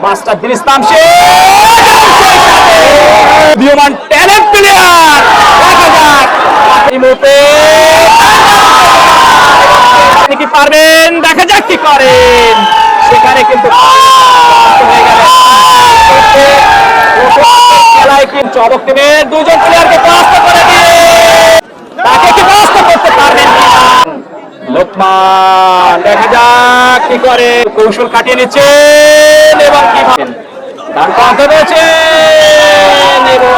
মাস্টারউদ্দিন ইসলাম উদীয়মান talent player, দেখা যাক এই মুহূর্তে আপনি কি পারবেন, দেখা যাক কি করেন। সেখানে কিন্তু হয়ে গেল খেলায় কিন্তু চমক দেবে, দুজন প্লেয়ারকে পরাস্ত করে দিয়ে তাকে কি পরাস্ত করতে পারবেন লোকমান, দেখা যাক কি করে, কৌশল কাটিয়ে নিচ্ছেন এবং কি তার কথা রয়েছেন এবং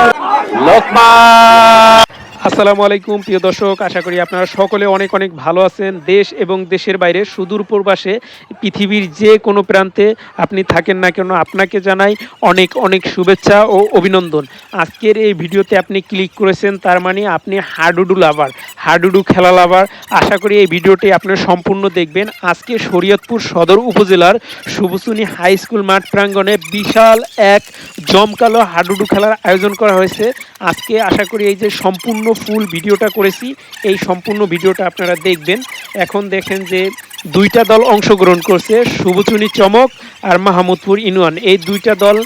লোকমান। আসসালামু আলাইকুম প্রিয় দর্শক, আশা করি আপনারা সকলে অনেক অনেক ভালো আছেন। দেশ এবং দেশের বাইরে সুদূর প্রবাসে পৃথিবীর যে কোনো প্রান্তে আপনি থাকেন না কেন, আপনাকে জানাই অনেক অনেক শুভেচ্ছা ও অভিনন্দন। আজকের এই ভিডিওতে আপনি ক্লিক করেছেন, তার মানে আপনি হাডুডু লাভার, হাডুডু খেলা লাভার। আশা করি এই ভিডিওটি আপনারা সম্পূর্ণ দেখবেন। আজকে শরীয়তপুর সদর উপজেলার শুভসুনী হাই স্কুল মাঠ প্রাঙ্গণে বিশাল এক জমকালো হাডুডু খেলার আয়োজন করা হয়েছে। আজকে আশা করি এই যে সম্পূর্ণ ফুল ভিডিওটা করেছি, এই সম্পূর্ণ ভিডিওটা আপনারা দেখবেন। এখন দেখেন যে দুইটা দল অংশগ্রহণ করছে, শুভচুনি চমক আর মাহমুদপুর ইউনিয়ন। এই দুইটা দল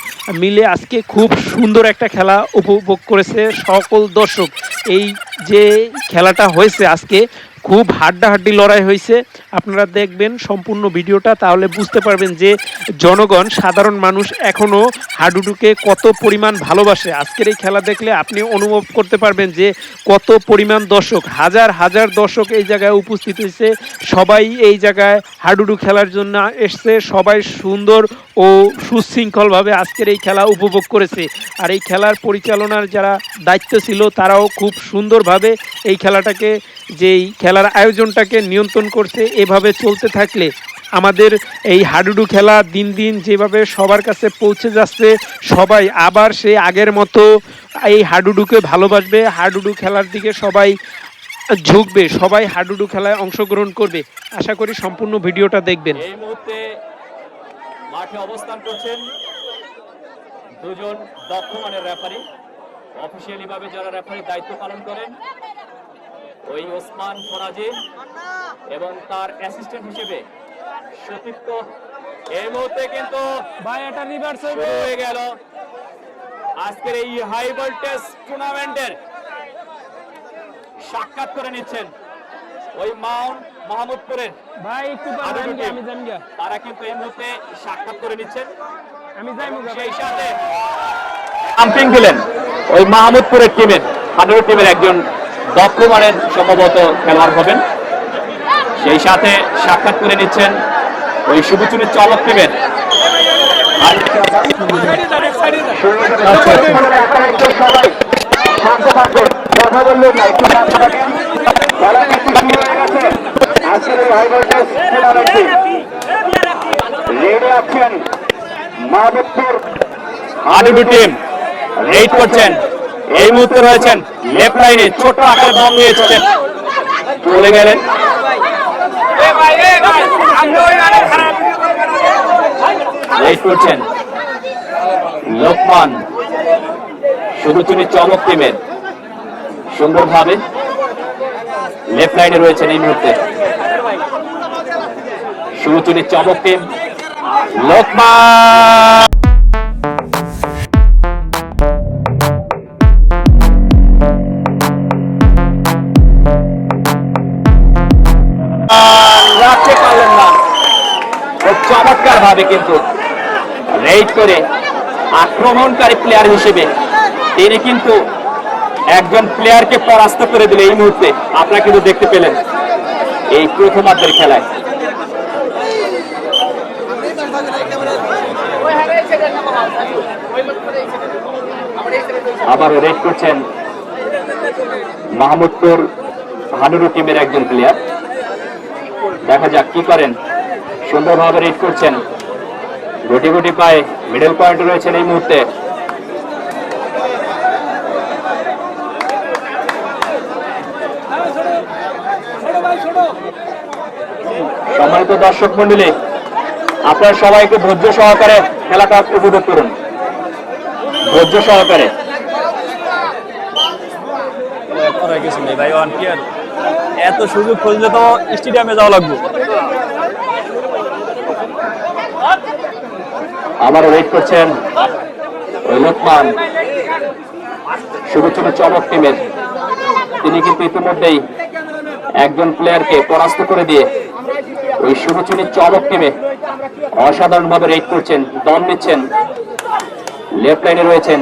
মিলে আজকে খুব সুন্দর একটা খেলা উপভোগ করেছে সকল দর্শক। এই যে খেলাটা হয়েছে আজকে খুব হাড্ডাহাড্ডি লড়াই হয়েছে। আপনারা দেখবেন সম্পূর্ণ ভিডিওটা, তাহলে বুঝতে পারবেন যে জনগণ, সাধারণ মানুষ এখনও হাডুডুকে কত পরিমাণ ভালোবাসে। আজকের এই খেলা দেখলে আপনি অনুভব করতে পারবেন যে কত পরিমাণ দর্শক, হাজার হাজার দর্শক এই জায়গায় উপস্থিত হয়েছে। সবাই এই জায়গায় হাডুডু খেলার জন্য এসছে, সবাই সুন্দর ও সুশৃঙ্খলভাবে আজকের এই খেলা উপভোগ করেছে। আর এই খেলার পরিচালনার যারা দায়িত্ব ছিল তারাও খুব সুন্দরভাবে এই খেলাটাকে, যেই খেলার আয়োজনটাকে নিয়ন্ত্রণ করছে। এভাবে চলতে থাকলে আমাদের এই হাডুডু খেলা দিন দিন যেভাবে সবার কাছে পৌঁছে যাচ্ছে, সবাই আবার সেই আগের মতো এই হাডুডুকে ভালোবাসবে, হাডুডু খেলার দিকে সবাই ঝুঁকবে, সবাই হাডুডু খেলায় অংশগ্রহণ করবে। আশা করি সম্পূর্ণ ভিডিওটা দেখবেন। এই মুহূর্তে মাঠে অবস্থান করছেন দুজন দক্ষ মানের রেফারি, অফিসিয়ালি ভাবে যারা রেফারির দায়িত্ব পালন করেন, ওই ওসমান ফরাজি এবং তার অ্যাসিস্ট্যান্ট হিসেবে সতীর্থ। এই মুহূর্তে কিন্তু ভাই এটা রিভার্স শুরু হয়ে গেল আজকের এই হাই ভোল্টেজ টুর্নামেন্টের। সাক্ষাৎ করে নিচ্ছেন ওই মাহমুদপুরের ভাই একটু আমি জানি, তারা কিন্তু এই মুহূর্তে সাক্ষাৎ করে নিচ্ছেন। আমি জানি সেই সাথে আম্পিং দিলেন ওই মাহমুদপুরের টিমের, হাডুডু টিমের একজন দক্ষ মানের সম্ভবত খেলোয়াড় হবেন। সেই সাথে সাক্ষাৎ করে নিচ্ছেন ওই শুভচুনির চমক টিমের। হাডুডু টিম রেড করছেন, এই মুহূর্তে রয়েছেন লেফট লাইনে, ছোট আকারে বল নিয়ে এসেছেন, চলে গেলেন। রেড করছেন লোকমান, শুভচুনি চমক টিমের সুন্দরভাবে লেফট লাইনে রয়েছেন এই মুহূর্তে শুভচুনি চমক টিম। লোকমান রাখতে পারলেন না, চমৎকার ভাবে কিন্তু রেড করে আক্রমণকারী প্লেয়ার হিসেবে তিনি কিন্তু একজন প্লেয়ারকে পরাস্ত করে দিলে এই মুহূর্তে। আপনারা কিন্তু দেখতে পেলেন এই প্রথমার্ধের খেলায়। আবারও রেড করছেন মাহমুদপুর হাডুডু টিমের একজন প্লেয়ার, দেখা যাক কি করেন। সুন্দরভাবে রেড করছেন, গুটি গুটি পায়ে মিডল পয়েন্টে রয়েছেন এই মুহূর্তে। সম্মানিত দর্শক মন্ডলী, আপনারা সবাইকে ধৈর্য সহকারে খেলাটা উপভোগ করুন, ধৈর্য সহকারে। এত সুযোগ খুঁজলে তো স্টেডিয়ামে যাওয়া লাগবে। আবারও রেড করছেন ওই লোকমান, শুরু ছিল চমক টিমের। তিনি কিন্তু ইতিমধ্যেই একজন প্লেয়ারকে পরাস্ত করে দিয়ে ওই শুরু ছিল চমক টিমে অসাধারণ ভাবে রেড করছেন, দম নিচ্ছেন। লেফট লাইনে রয়েছেন,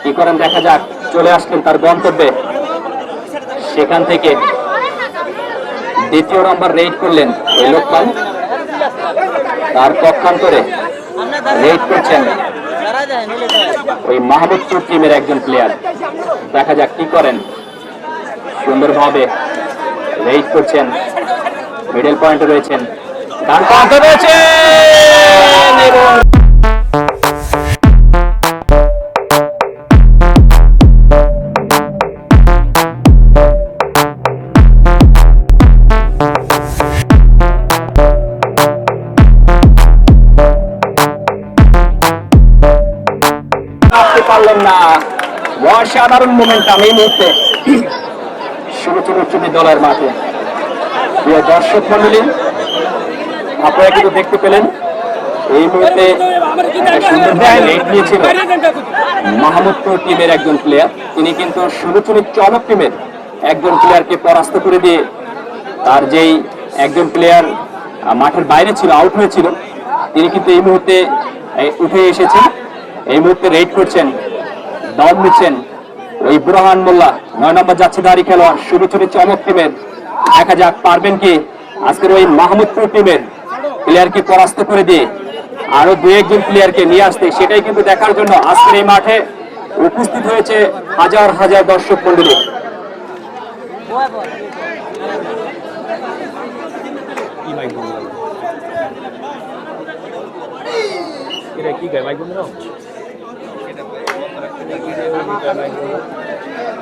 কি করেন দেখা যাক। চলে আসলেন তার গন্তব্যে, সেখান থেকে দ্বিতীয় নাম্বার রেড করলেন ওই লোকমান, তার পক্ষান্তরে রেড করছেন ওই মাহমুদপুর টিমের একজন প্লেয়ার। দেখা যাক কি করেন। সুন্দরভাবে রেড করছেন, মিডল পয়েন্টে রয়েছেন, ডান প্রান্তে রয়েছেন এবং পারলেন না। অসাধারণ মোমেন্টাম এই মুহূর্তে শুরু চুরি দলের মাঠে। প্রিয় দর্শক মন্ডলী, আপনারা কিন্তু দেখতে পেলেন এই মুহূর্তে নিয়েছিল মাহমুদপুর টিমের একজন প্লেয়ার। তিনি কিন্তু শুরু চমক টিমের একজন প্লেয়ারকে পরাস্ত করে দিয়ে তার যেই একজন প্লেয়ার মাঠের বাইরে ছিল, আউট হয়েছিল, তিনি কিন্তু এই মুহূর্তে উঠে এসেছেন। এই মুহূর্তে রেড করছেন, দম নিচ্ছেন ওই বুরহান মোল্লা, 9 নম্বর যাচ্ছেদারি খেলোয়াড় শুরু চমক টিমের। দেখা যাক পারবেন কি আজকের ওই মাহমুদপুর টিমের প্লেয়ারকে পরাস্ত করে দিয়ে আরো 2-1 প্লেয়ারকে নিয়ে আসতে। সেটাই কিন্তু দেখার জন্য আজকের এই মাঠে উপস্থিত হয়েছে হাজার হাজার দর্শক মন্ডলী।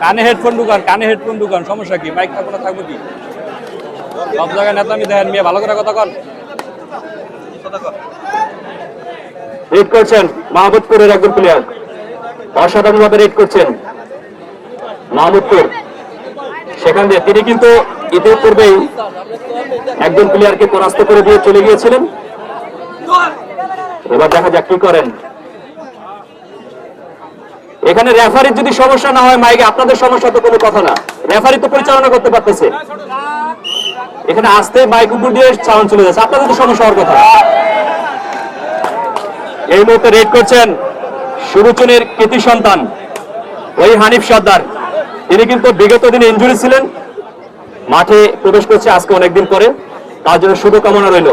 কানে হেডফোন ঢুকান, কানে হেডফোন ঢুকান, সমস্যা কি? মাইক থাকবো না, থাকবো কি? সব জায়গায় নেতামি দেখেন, মেয়ে ভালো করে কথা কন। রেড করছেন মাহমুদপুরের একজন প্লেয়ার, অসাধারণ ভাবে রেড করছেন মাহমুদপুর। সেখান দিয়ে তিনি কিন্তু ইতিপূর্বেই একজন প্লেয়ারকে পরাস্ত করে দিয়ে চলে গিয়েছিলেন। এবার দেখা যাক কি করেন। এখানে রেফারির যদি সমস্যা না হয় মাইকে, আপনাদের সমস্যা তো কোনো কথা না, রেফারি তো পরিচালনা করতে পারতেছে। এখানে আসতে মাইক উপর দিয়ে সাউন্ড চলে যাচ্ছে, আপনাদের তো সমস্যা হওয়ার কথা। এই মুহূর্তে রেড করছেন সুরুচনের কৃতি সন্তান ওই হানিফ সর্দার। তিনি কিন্তু বিগত দিনে ইনজুরি ছিলেন, মাঠে প্রবেশ করছে আজকে অনেকদিন পরে, তার জন্য শুভকামনা রইল।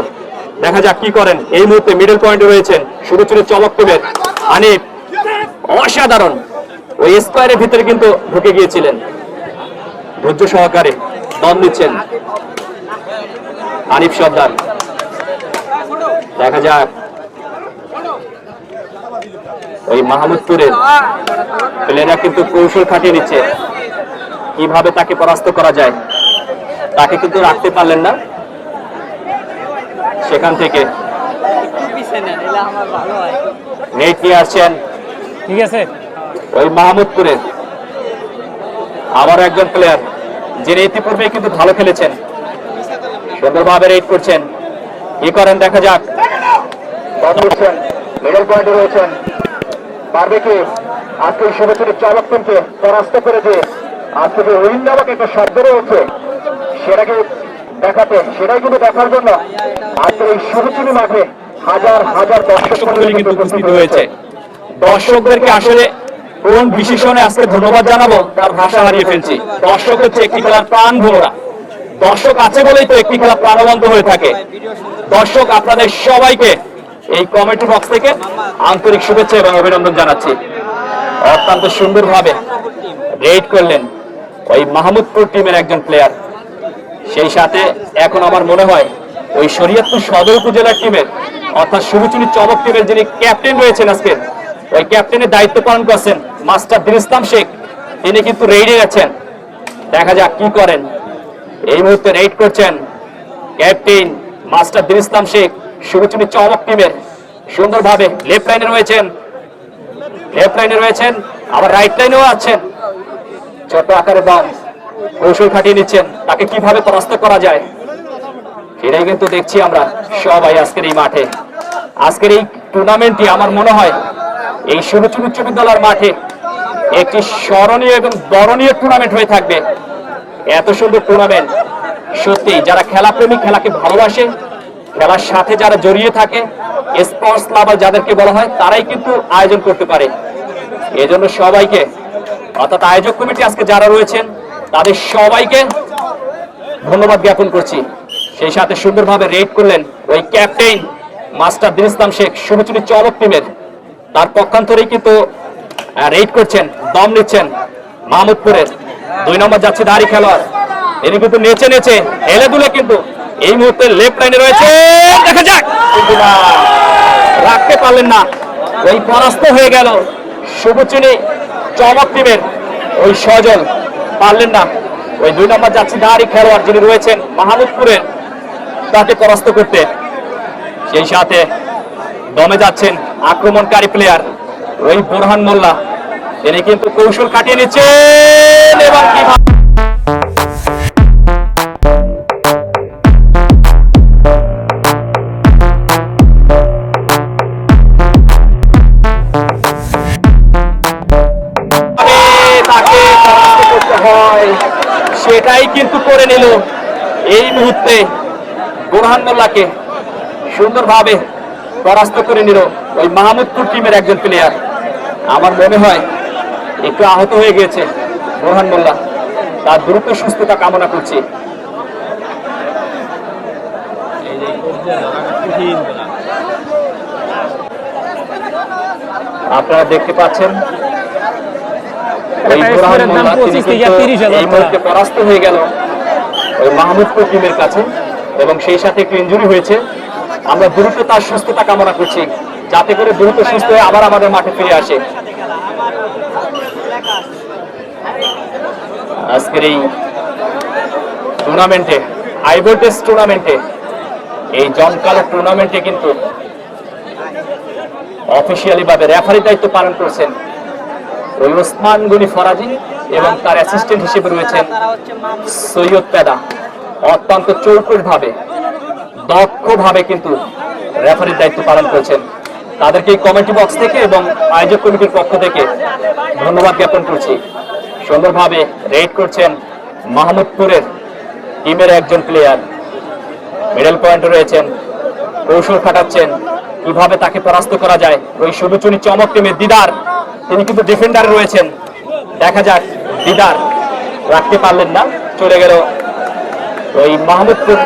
দেখা যাক কি করেন। এই মুহূর্তে মিডল পয়েন্টে রয়েছেন সুরুচনের চমক টিমের হানিফ, অসাধারণ ওই স্কোয়ারের ভিতরে কিন্তু ঢুকে গিয়েছিলেন, ধৈর্য সহকারে দম দিচ্ছেন হানিফ সর্দার। দেখা যাক ওই মাহমুদপুরের প্লেয়াররা কিন্তু কৌশল খাটিয়ে নিচ্ছে কিভাবে তাকে পরাস্ত করা যায়। তাকে কিন্তু রাখতে পারলেন না, সেখান থেকে নেট নিয়ে আসছেন। ঠিক আছে, ওই মাহমুদপুরের আবার একজন প্লেয়ার যিনি ইতিপূর্বে কিন্তু ভালো খেলেছেন, সুন্দরভাবে রেড করছেন। কি করেন দেখা যাক। মিডল পয়েন্টে রয়েছেন, পারবে কি আজকে শুভেচ্ছা চমক টিমকে পরাস্ত করে দিয়ে আজকে যে উইন নামক একটা শব্দ রয়েছে সেটাকে দেখাতে, সেটাই কিন্তু দেখার জন্য আজকে এই শুভেচ্ছা মাঠে হাজার হাজার দর্শক কিন্তু উপস্থিত হয়েছে। দর্শকদেরকে আসলে কোন বিশেষণে আজকে ধন্যবাদ জানাবো তার ভাষা হারিয়ে ফেলছি। দর্শক হচ্ছে একটি খেলার প্রাণ ভোমরা, দর্শক আছে বলেই তো একটি খেলা প্রাণবন্ত হয়ে থাকে। দর্শক আপনাদের সবাইকে এই কমেন্ট বক্স থেকে আন্তরিক শুভেচ্ছা এবং অভিনন্দন জানাচ্ছি। অত্যন্ত সুন্দরভাবে রেড করলেন ওই মাহমুদপুর টিমের একজন প্লেয়ার। সেই সাথে এখন আমার মনে হয় ওই শরীয়তপুর সদর উপজেলার টিমের অর্থাৎ শুভচুনি চমক টিমের যিনি ক্যাপ্টেন রয়েছেন আজকে, ওই ক্যাপ্টেনের দায়িত্ব পালন করছেন মাস্টার দিন ইসলাম শেখ, তিনি কিন্তু রেডে আছেন। দেখা যাক কি করেন। এই মুহূর্তে রেড করছেন ক্যাপ্টেন মাস্টার দিন ইসলাম শেখ শুভচুনি চমক টিমের। সুন্দরভাবে লেফট লাইনে রয়েছেন, আবার রাইট লাইনেও আছেন। ছোট আকারে দম কৌশল খাটিয়ে নিচ্ছেন তাকে কিভাবে পরাস্ত করা যায়, সেটাই কিন্তু দেখছি আমরা সবাই আজকের এই মাঠে। আজকের এই টুর্নামেন্টটি আমার মনে হয় এই সুরুচি উচ্চ বিদ্যালয়ের মাঠে একটি স্মরণীয় এবং বরণীয় টুর্নামেন্ট হয়ে থাকবে। এত সুন্দর টুর্নামেন্ট, সত্যি যারা খেলাপ্রেমী, খেলাকে ভালোবাসে, খেলার সাথে যারা জড়িয়ে থাকে, স্পোর্টস লাভার যাদেরকে বলা হয়, তারাই কিন্তু আয়োজন করতে পারে। এজন্য সবাইকে, অর্থাৎ আয়োজক কমিটি আজকে যারা রয়েছেন তাদের সবাইকে ধন্যবাদ জ্ঞাপন করছি। সেই সাথে সুন্দরভাবে রেড করলেন ওই ক্যাপ্টেন মাস্টার দিন ইসলাম শেখ, শুভচুরি চমক টিমের। তার পক্ষান্তরেই কিন্তু রেড করছেন, দম নিচ্ছেন মাহমুদপুরের 2 নম্বর যাচ্ছে দাঁড়ি খেলোয়াড়। তিনি কিন্তু নেচে নেচে হেলে দুলে কিন্তু এই মুহূর্তে লেফট লাইনে রয়েছে, দেখা যাক, কিন্তু না, রাখতে পারলেন না, ওই পরাস্ত হয়ে গেল শুভচুরি চমক টিমের ওই সজল, পারলেন না ওই 2 নম্বর যাচ্ছে দাঁড়ি খেলোয়াড় যিনি রয়েছেন মাহমুদপুরের, তাকে পরাস্ত করতে। সেই সাথে দমে যাচ্ছেন আক্রমণকারী প্লেয়ার ওই বোরহান মোল্লা, তিনি কিন্তু কৌশল কাটিয়ে নিচ্ছেন এবং তাকে পরাস্ত করতে হয় সেটাই কিন্তু করে নিল এই মুহূর্তে। বোরহান মোল্লাকে সুন্দরভাবে পরাস্ত করে নিল ওই মাহমুদপুর টিমের একজন প্লেয়ার। আমার মনে হয় একটু আহত হয়ে গেছে বোরহান মোল্লা, তার দ্রুত সুস্থতা কামনা করছি। আপনারা দেখতে পাচ্ছেন এই বোরহান মোল্লা তিনি কিন্তু এই মুহূর্তে পরাস্ত হয়ে গেল ওই মাহমুদপুর টিমের কাছে এবং সেই সাথে একটু ইনজুরি হয়েছে। আমরা দ্রুত তার সুস্থতা কামনা করছি, যাতে করে দ্রুত সুস্থ হয়ে আবার আমাদের মাঠে ফিরে আসে। আজকের এই টুর্নামেন্টে, হাই ভোল্টেজ টুর্নামেন্টে, এই জমকালো টুর্নামেন্টে কিন্তু অফিসিয়ালি ভাবে রেফারি দায়িত্ব পালন করছেন ওই ওসমান গনি ফরাজি এবং তার অ্যাসিস্ট্যান্ট হিসেবে রয়েছেন সৈয়দ পেদা। অত্যন্ত চৌকস ভাবে, দক্ষ ভাবে কিন্তু রেফারির দায়িত্ব পালন করছেন। তাদেরকে কমিটি বক্স থেকে এবং আয়োজক কমিটির পক্ষ থেকে ধন্যবাদ জ্ঞাপন করছি। সুন্দরভাবে রেড করছেন মাহমুদপুরের টিমের একজন প্লেয়ার, মিডল পয়েন্টে রয়েছেন, কৌশল খাটাচ্ছেন কিভাবে তাকে পরাস্ত করা যায়। ওই শুভচুরি চমক টিমের দিদার, তিনি কিন্তু ডিফেন্ডারে রয়েছেন। দেখা যাক, দিদার রাখতে পারলেন না, চলে গেল ওই মাহমুদপুর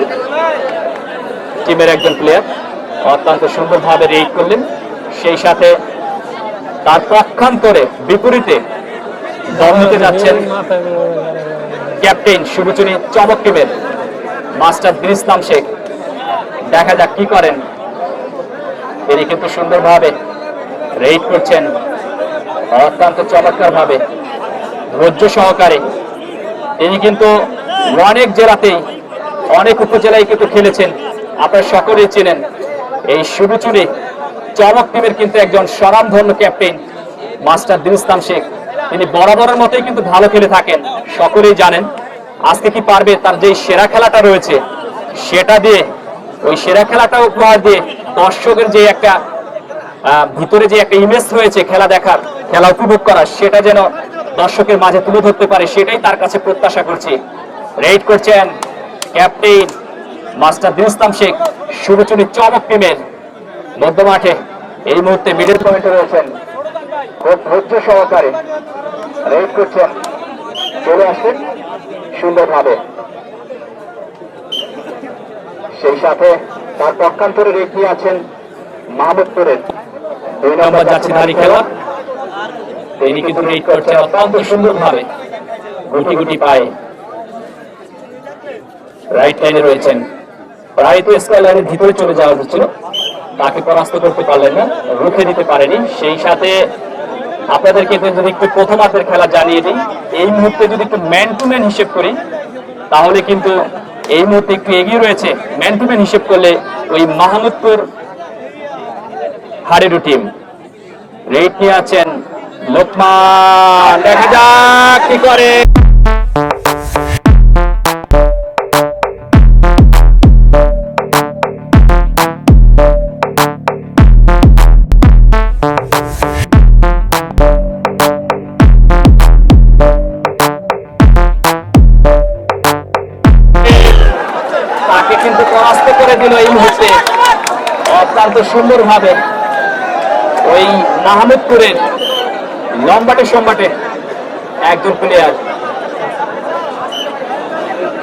টিমের একজন প্লেয়ার। অত্যন্ত সুন্দরভাবে রেড করলেন, সেই সাথে তার পক্ষান্তরে বিপরীতে দল নিতে যাচ্ছেন ক্যাপ্টেন শুভচুরি চমক টিমের মাস্টার দিন ইসলাম শেখ। দেখা যাক কি করেন। তিনি কিন্তু সুন্দরভাবে রেড করছেন, অত্যন্ত চমৎকার ভাবে, ধৈর্য সহকারে। তিনি কিন্তু অনেক জেলাতেই, অনেক উপজেলায় কিন্তু খেলেছেন, আপনারা সকলেই চেনেন। এই শুভচুরি চমক টিমের কিন্তু একজন স্বনামধন্য ক্যাপ্টেন মাস্টার দিন ইসলাম শেখ। তিনি বরাবরের মতোই কিন্তু ভালো খেলে থাকেন, সকলেই জানেন। আজকে কি পারবে তার যে সেরা খেলাটা রয়েছে সেটা দিয়ে, ওই সেরা খেলাটা উপহার দিয়ে দর্শকের যে একটা ভিতরে যে একটা ইমেজ রয়েছে খেলা দেখার, খেলা উপভোগ করার, সেটা যেন দর্শকের মাঝে তুলে ধরতে পারে, সেটাই তার কাছে প্রত্যাশা করছি। রেড করছেন ক্যাপ্টেন মাস্টার দিন ইসলাম শেখ, শুভচুরি চমক টিমের মধ্য মাঠে এই মুহূর্তে মিডল পয়েন্টে রয়েছেন, খুব ধৈর্য সহকারে রেড করছেন, চলে আসেন সুন্দরভাবে। সেই সাথে তার পক্ষান্তরে রেড দিয়ে আছেন মাহমুদপুরের 2 নম্বর যাচ্ছে দাঁড়ি খেলোয়াড়। তিনি কিন্তু রেড করছেন অত্যন্ত সুন্দরভাবে, গুটি গুটি পায়ে রাইট লাইনে রয়েছেন। প্রায় তো স্কোয়ার লাইনের ভিতরে চলে যাওয়া হচ্ছিল, তাকে পরাস্ত করতে পারলেন না, রুখে দিতে পারেনি। সেই সাথে আপনাদেরকে যদি একটু প্রথমার্ধের খেলা জানিয়ে দিই, এই মুহূর্তে যদি একটু ম্যান টু ম্যান হিসেব করি তাহলে কিন্তু এই মুহূর্তে একটু এগিয়ে রয়েছে ম্যান টু ম্যান হিসেব করলে ওই মাহমুদপুর হাড়েরু টিম। রেড নিয়ে আছেন লোকমান, দেখা যাক কি করে। সুন্দরভাবে ওই মাহমুদপুরের লম্বাটে সম্বাটে একজন প্লেয়ার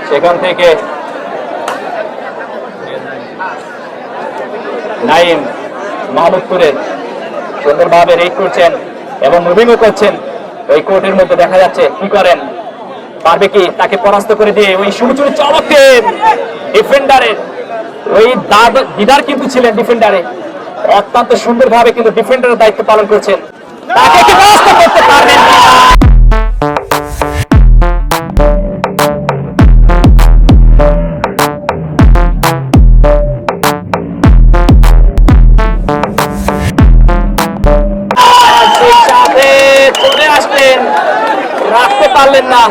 সেখান থেকে নাইম মাহমুদপুরের সুন্দরভাবে রেড করছেন এবং মুভিংও করছেন। ওই কোর্টের মধ্যে দেখা যাচ্ছে কি করেন, পারবে কি তাকে পরাস্ত করে দিয়ে ওই সুচুরি চমকে ডিফেন্ডারের ওই দিদার কিন্তু ছিলেন ডিফেন্ডারে, অত্যন্ত সুন্দরভাবে কিন্তু ডিফেন্ডারের দায়িত্ব পালন করছেন। তাকে কি পরাস্ত করতে পারবেন চলে আসলেন, রাখতে পারলেন না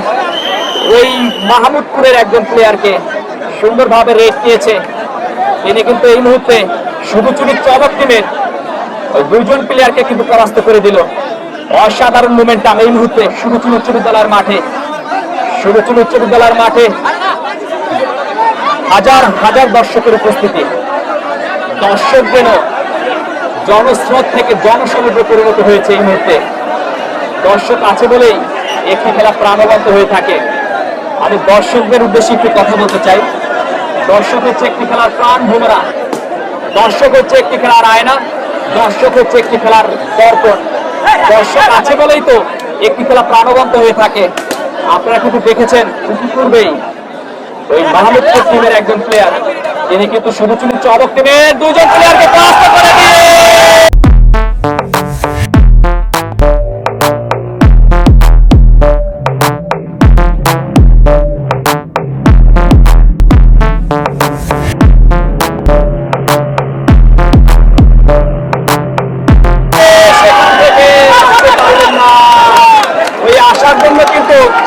ওই মাহমুদপুরের একজন প্লেয়ারকে, সুন্দরভাবে রেড দিয়েছে তিনি কিন্তু এই মুহূর্তে শুভচুরি চমক টিমের ওই দুইজন প্লেয়ারকে কিন্তু পরাস্ত করে দিল। অসাধারণ মোমেন্টাম এই মুহূর্তে শুভচুরি উচ্চ বিদ্যালয়ের মাঠে, শুভচুরি উচ্চ বিদ্যালয়ের মাঠে হাজার হাজার দর্শকের উপস্থিতি, দর্শক যেন জনস্রোত থেকে জনসমুদ্রে পরিণত হয়েছে এই মুহূর্তে। দর্শক আছে বলেই একটি খেলা প্রাণবন্ত হয়ে থাকে। আমি দর্শকদের উদ্দেশ্যে একটি কথা বলতে চাই, দর্শক হচ্ছে একটি খেলার প্রাণ ভোমরা, দর্শক হচ্ছে একটি খেলার আয়না, দর্শক হচ্ছে একটি খেলার দর্পণ। দর্শক আছে বলেই তো একটি খেলা প্রাণবন্ত হয়ে থাকে। আপনারা কিন্তু দেখেছেন পূর্বেই ওই মাহমুদপুর টিমের একজন প্লেয়ার তিনি কিন্তু শুভচুরি চমক টিমের দুজন প্লেয়ারকে পরাস্ত করে দিয়ে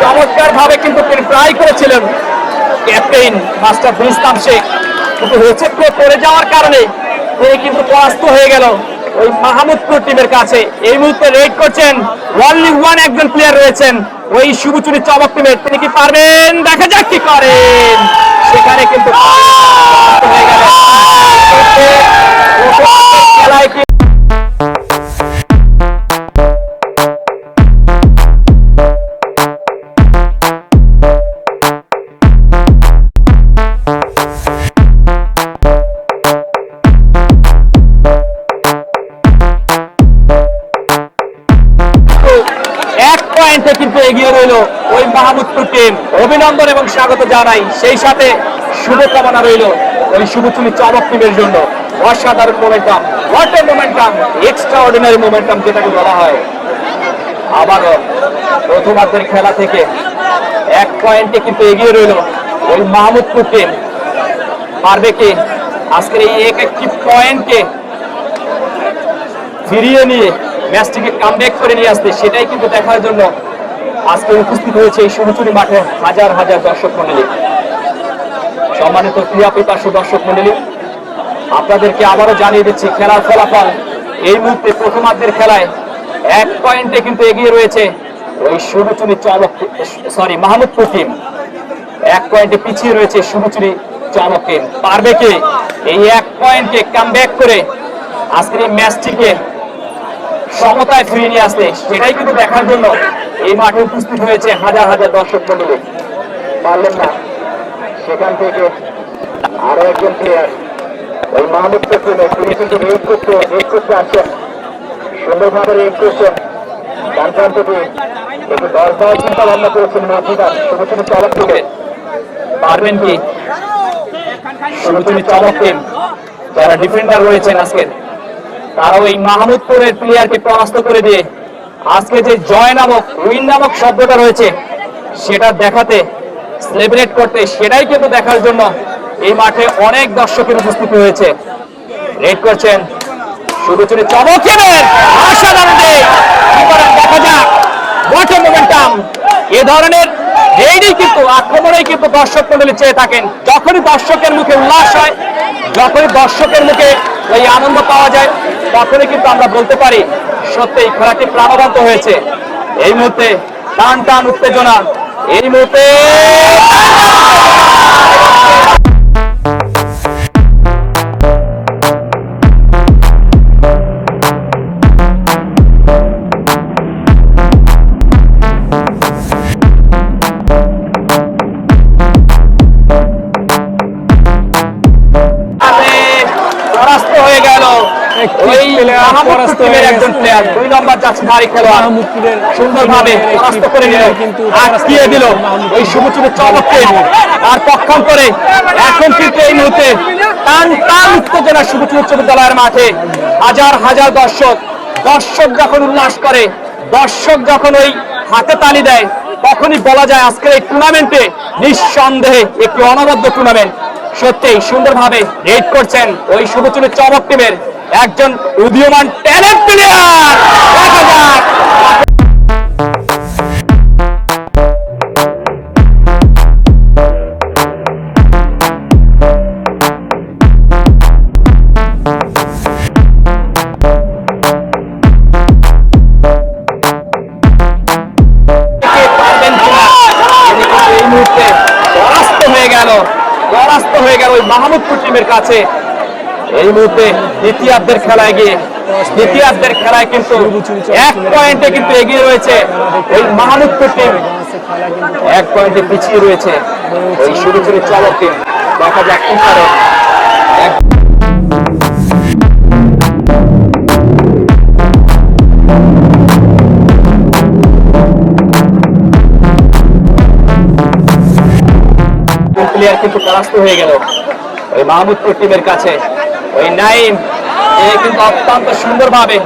চমৎকার ভাবে কিন্তু তিনি ট্রাই করেছিলেন ক্যাপ্টেন মাস্টার ইসলাম শেখ, কিন্তু হয়েছে পড়ে যাওয়ার কারণে তিনি কিন্তু পরাস্ত হয়ে গেল ওই মাহমুদপুর টিমের কাছে। এই মুহূর্তে রেড করছেন ওনলি ওয়ান একজন প্লেয়ার রয়েছেন ওই শুভচুরি চমক টিমের, তিনি কি পারবেন, দেখা যাক কি করেন। সেখানে কিন্তু হয়ে গেল খেলায় কি কিন্তু এগিয়ে রইল ওই মাহমুদপুর টিম। অভিনন্দন এবং স্বাগত জানাই, সেই সাথে শুভকামনা রইল ওই শুভচুরি চমক টিমের জন্য। অসাধারণ momentum, what a momentum, extra ordinary momentum যেটাকে বলা হয়। আবারও প্রথমার্ধের খেলা থেকে 1 পয়েন্টে কিন্তু এগিয়ে রইল ওই মাহমুদপুর টিম। পারবে কি আজকের এই একটি পয়েন্টকে ফিরিয়ে নিয়ে ম্যাচটিকে কামব্যাক করে নিয়ে আসতে, সেটাই কিন্তু দেখার জন্য আজকে উপস্থিত হয়েছে এই শুভচুরি মাঠে হাজার হাজার দর্শক মণ্ডলী। সম্মানিত ক্রীড়া পিপাসু দর্শক মণ্ডলী, আপনাদেরকে আবারও জানিয়ে দিচ্ছি খেলার ফলাফল। এই মুহূর্তে প্রথমার্ধের খেলায় 1 পয়েন্টে কিন্তু এগিয়ে রয়েছে ওই শুভচুরি মাহমুদপুর টিম। 1 পয়েন্টে পিছিয়ে রয়েছে শুভচুরি চমক টিম। পারবে কি এই 1 পয়েন্টকে কামব্যাক করে আজকের এই ম্যাচটিকে সমতায় ফিরিয়ে নিয়ে আসতে, সেটাই কিন্তু দেখার জন্য এই মাঠে উপস্থিত হয়েছে হাজার হাজার দর্শক মণ্ডলী। পারলেন না, সেখান থেকে আরো একজন প্লেয়ার ওই মাহমুদপুর টিমে তিনি কিন্তু রেড করতে আসছেন, সুন্দরভাবে রেড করছেন। ডান প্রান্ত দিয়ে একটু 10 দেওয়ার চিন্তা ভাবনা করেছেন মসজিদার শুভচুরি চমক টিমে। পারবেন কি শুভচুরি চমক টিম যারা ডিফেন্ডার রয়েছেন আজকের, তারা ওই মাহমুদপুরের প্লেয়ারকে পরাস্ত করে দিয়ে আজকে যে জয় নামক উইন নামক শব্দটা রয়েছে সেটা দেখাতে, সেলিব্রেট করতে, সেটাই কিন্তু দেখার জন্য এই মাঠে অনেক দর্শকের উপস্থিত হয়েছে। রেড করছেন শুভচুরি চমক টিমের, অসাধারণ দেখা যাক হোয়াট এ মোমেন্টাম। এ ধরনের রেডই কিন্তু আক্রমণেই কিন্তু দর্শক মণ্ডলী চেয়ে থাকেন। যখনই দর্শকের মুখে উল্লাস হয়, যখনই দর্শকের মুখে এই আনন্দ পাওয়া যায়, তখনই কিন্তু আমরা বলতে পারি সত্যি খেলাটি প্রাণবন্ত হয়েছে। এই মুহূর্তে টান টান উত্তেজনা, এই মুহূর্তে পরাস্ত হয়ে একজন প্লেয়ার 2 নম্বর জার্সিধারী খেলোয়াড় মাহমুদপুরের সুন্দরভাবে পরাস্ত করে নিল, কিন্তু আটকিয়ে দিল ওই সবুজের চমককে। আর পক্ষান্তরে এখন কিন্তু এই মুহূর্তে টান টান উত্তেজনা সবুজ উচ্চ বিদ্যালয়ের মাঠে হাজার হাজার দর্শক যখন উল্লাস করে, দর্শক যখন ওই হাতে তালি দেয়, তখনই বলা যায় আজকের এই টুর্নামেন্টে নিঃসন্দেহে একটি অনবদ্য টুর্নামেন্ট। সত্যিই সুন্দরভাবে রেড করছেন ওই সবুজের চমক টিমের একজন উদীয়মান ট্যালেন্ট প্লেয়ার। দেখা যাক পরাস্ত হয়ে গেল ওই মাহমুদপুর টিমের কাছে। এই মুহূর্তে দ্বিতীয়ার্ধের খেলায় গিয়ে কিন্তু 1 পয়েন্টে কিন্তু এগিয়ে রয়েছে ওই মাহমুদপুর টিম, 1 পয়েন্টে পিছিয়ে রয়েছে ওই সবুজের চমক টিম। দেখা যাক কি করে। প্লেয়ার কিন্তু পরাস্ত হয়ে গেল ওই মাহমুদপুর টিমের কাছে। ওই নাইম কিন্তু অত্যন্ত সুন্দরভাবে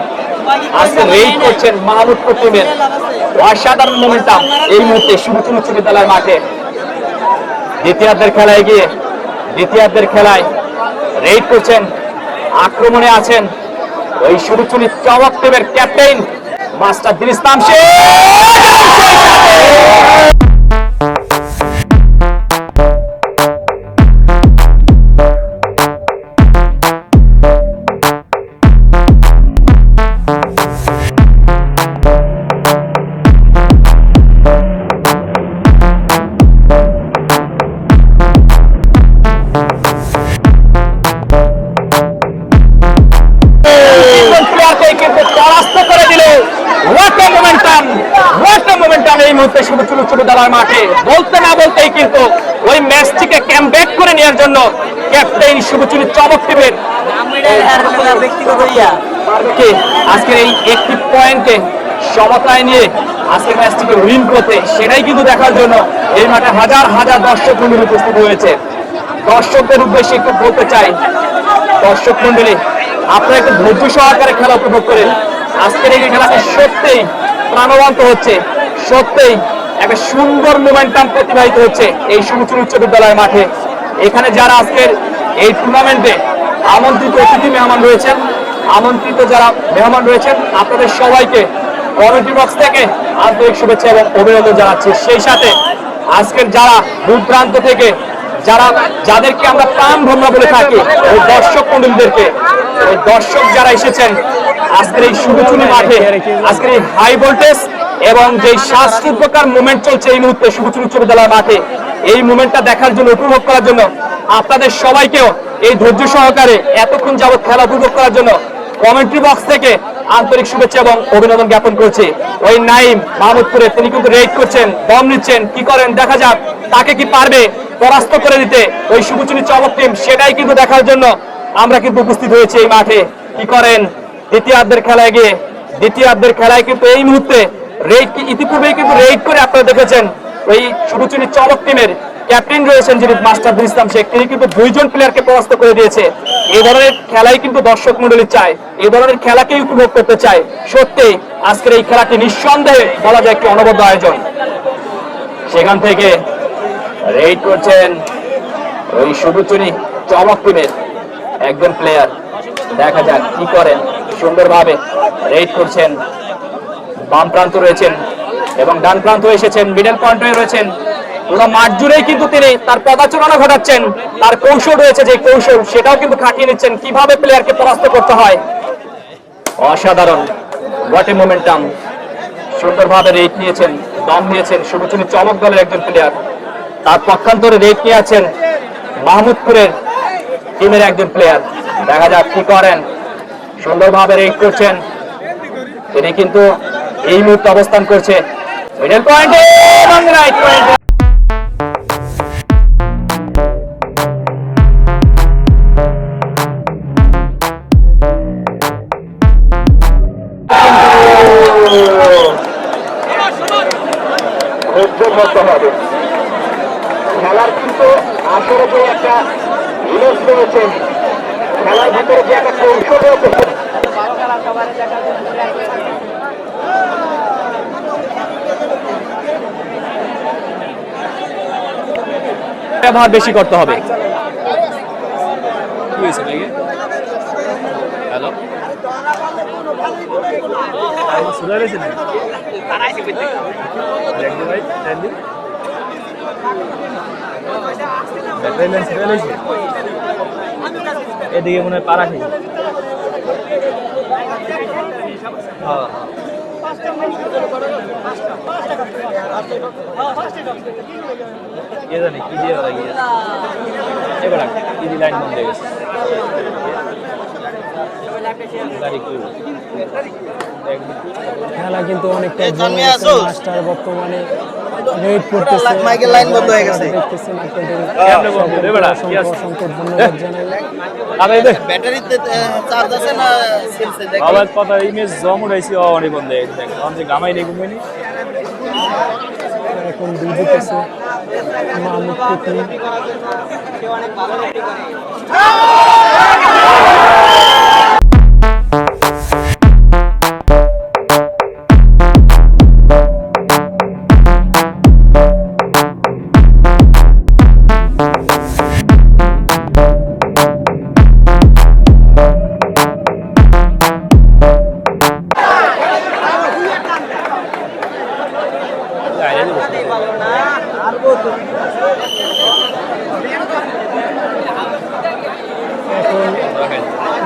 আজকে রেড করছেন মাহমুদপুর টিমের। অসাধারণ মোমেন্টাম এই মুহূর্তে সবুজ উচ্চ বিদ্যালয়ের মাঠে। দ্বিতীয়ার্ধের খেলায় রেড করছেন, আক্রমণে আছেন ওই সবুজ চমক টিমের ক্যাপ্টেন মাস্টার দিন ইসলাম শেখ। মাঠে বলতে না বলতেই কিন্তু ওই ম্যাচটিকে ক্যামব্যাক করে নেওয়ার জন্য ক্যাপ্টেন শুভচুরি চমক টিমের আজকের এই একটি পয়েন্টে সমতায় নিয়ে আজকের ম্যাচটিকে উইন করতে, সেটাই কিন্তু দেখার জন্য এই মাঠে হাজার হাজার দর্শক মন্ডলী উপস্থিত হয়েছে। দর্শকদের উদ্দেশ্যে একটু বলতে চাই, দর্শক মন্ডলী আপনারা একটু ধৈর্য সহকারে খেলা উপভোগ করেন। আজকের এই খেলাটা সত্যিই প্রাণবন্ত হচ্ছে, সত্যিই একটা সুন্দর মোমেন্টাম প্রতিবাহিত হচ্ছে এই সবুজ উচ্চ বিদ্যালয়ের মাঠে। এখানে যারা আজকের এই টুর্নামেন্টে আমন্ত্রিত অতিথি মেহমান রয়েছেন, আপনাদের সবাইকে কমিটি বক্স থেকে আন্তরিক শুভেচ্ছা এবং অভিনন্দন জানাচ্ছি। সেই সাথে আজকের যারা দূর প্রান্ত থেকে যাদেরকে আমরা প্রাণ ভ্রমণ বলে থাকি, ওই দর্শক মন্ডলীদেরকে, ওই দর্শক যারা এসেছেন আজকের এই শুভচুনি মাঠে, আজকের এই হাই ভোল্টেজ এবং যে শ্বাসরুদ্ধকর মুভমেন্ট চলছে এই মুহূর্তে সবুজ উচ্চ বিদ্যালয়ের মাঠে, এই মুভমেন্টটা দেখার জন্য, উপভোগ করার জন্য আপনাদের সবাইকেও এই ধৈর্য সহকারে এতক্ষণ যাবৎ খেলা উপভোগ করার জন্য কমেন্ট্রি বক্স থেকে আন্তরিক শুভেচ্ছা এবং অভিনন্দন জ্ঞাপন করছি। ওই নাইম মাহমুদপুরে তিনি কিন্তু রেড করছেন, দম নিচ্ছেন, কি করেন দেখা যাক, তাকে কি পারবে পরাস্ত করে দিতে ওই সবুজুনি চমক টিম, সেটাই কিন্তু দেখার জন্য আমরা কিন্তু উপস্থিত হয়েছি এই মাঠে। কি করেন দ্বিতীয়ার্ধের খেলায় কিন্তু এই মুহূর্তে ইতিপূর্বেই কিন্তু রেড করে আপনারা দেখেছেন ওই সবুজুনি চমক টিমের ক্যাপ্টেন রয়েছেন যিনি মাস্টার দিন ইসলাম শেখ, তিনি কিন্তু 2 জন প্লেয়ারকে পরাস্ত করে দিয়েছে। এই ধরনের খেলাই কিন্তু দর্শক মন্ডলী চায়, এই ধরনের খেলাকেই উপভোগ করতে চায়। সত্যি আজকের এই খেলাটি নিঃসন্দেহে বলা যায় একটি অনবদ্য আয়োজন। সেখান থেকে রেড করছেন ওই সবুজুনি চমক টিমের একজন প্লেয়ার। দেখা যাক কি করেন। সুন্দরভাবে রেড করছেন, বাম প্রান্ত রয়েছেন এবং ডান প্রান্ত এসেছেন, মিডল পয়েন্ট হয়ে রয়েছেন। পুরো মাঠ জুড়েই কিন্তু তিনি তার পদাচারণা ঘটাচ্ছেন, তার কৌশল রয়েছে, যে কৌশল সেটাও কিন্তু খাটিয়ে নিচ্ছেন কিভাবে প্লেয়ারকে পরাস্ত করতে হয়। অসাধারণ, হোয়াট এ মোমেন্টাম। সুন্দরভাবে রেড নিয়েছেন, দম নিয়েছেন সবুজুনি চমক দলের একজন প্লেয়ার। তার পক্ষান্তরে রেড নিয়ে আছেন মাহমুদপুরের টিমের একজন প্লেয়ার। দেখা যাক কি করেন। সুন্দরভাবে রেড করছেন তিনি, কিন্তু এই মুহূর্তে অবস্থান করছে মিডল পয়েন্টে এবং রাইট পয়েন্টে। করতে হবে। খেলার কিন্তু আসলে যে একটা জিনিস রয়েছে, খেলার ভিতরে যে একটা কৌশল রয়েছে, ব্যবহার বেশি করতে হবে। হ্যালো, এদিকে মনে হয় পাড়া খেয়ে কে জানি কি দিয়ে ওরা গিয়ে এবার কি দিয়ে লাইন বন্ধ হয়ে গেছে খেলা কিন্তু অনেকটা মাস্টার বর্তমানে ওয়েট করতেছে মাইকেল লাইন বন্ধ হয়ে গেছে। দেখতেছেন অসংখ্য ধন্যবাদ জানাই। ব্যাটারিতে চার্জ আছে না সেলসে দেখো। আবার কথা ইমেজ জম উঠাইছি অনেক বন্ধ হয়ে গেছে আমাদের গামাই নেই ঘুমাইনি এখন দুই দিতেছে মাহমুদ পুতি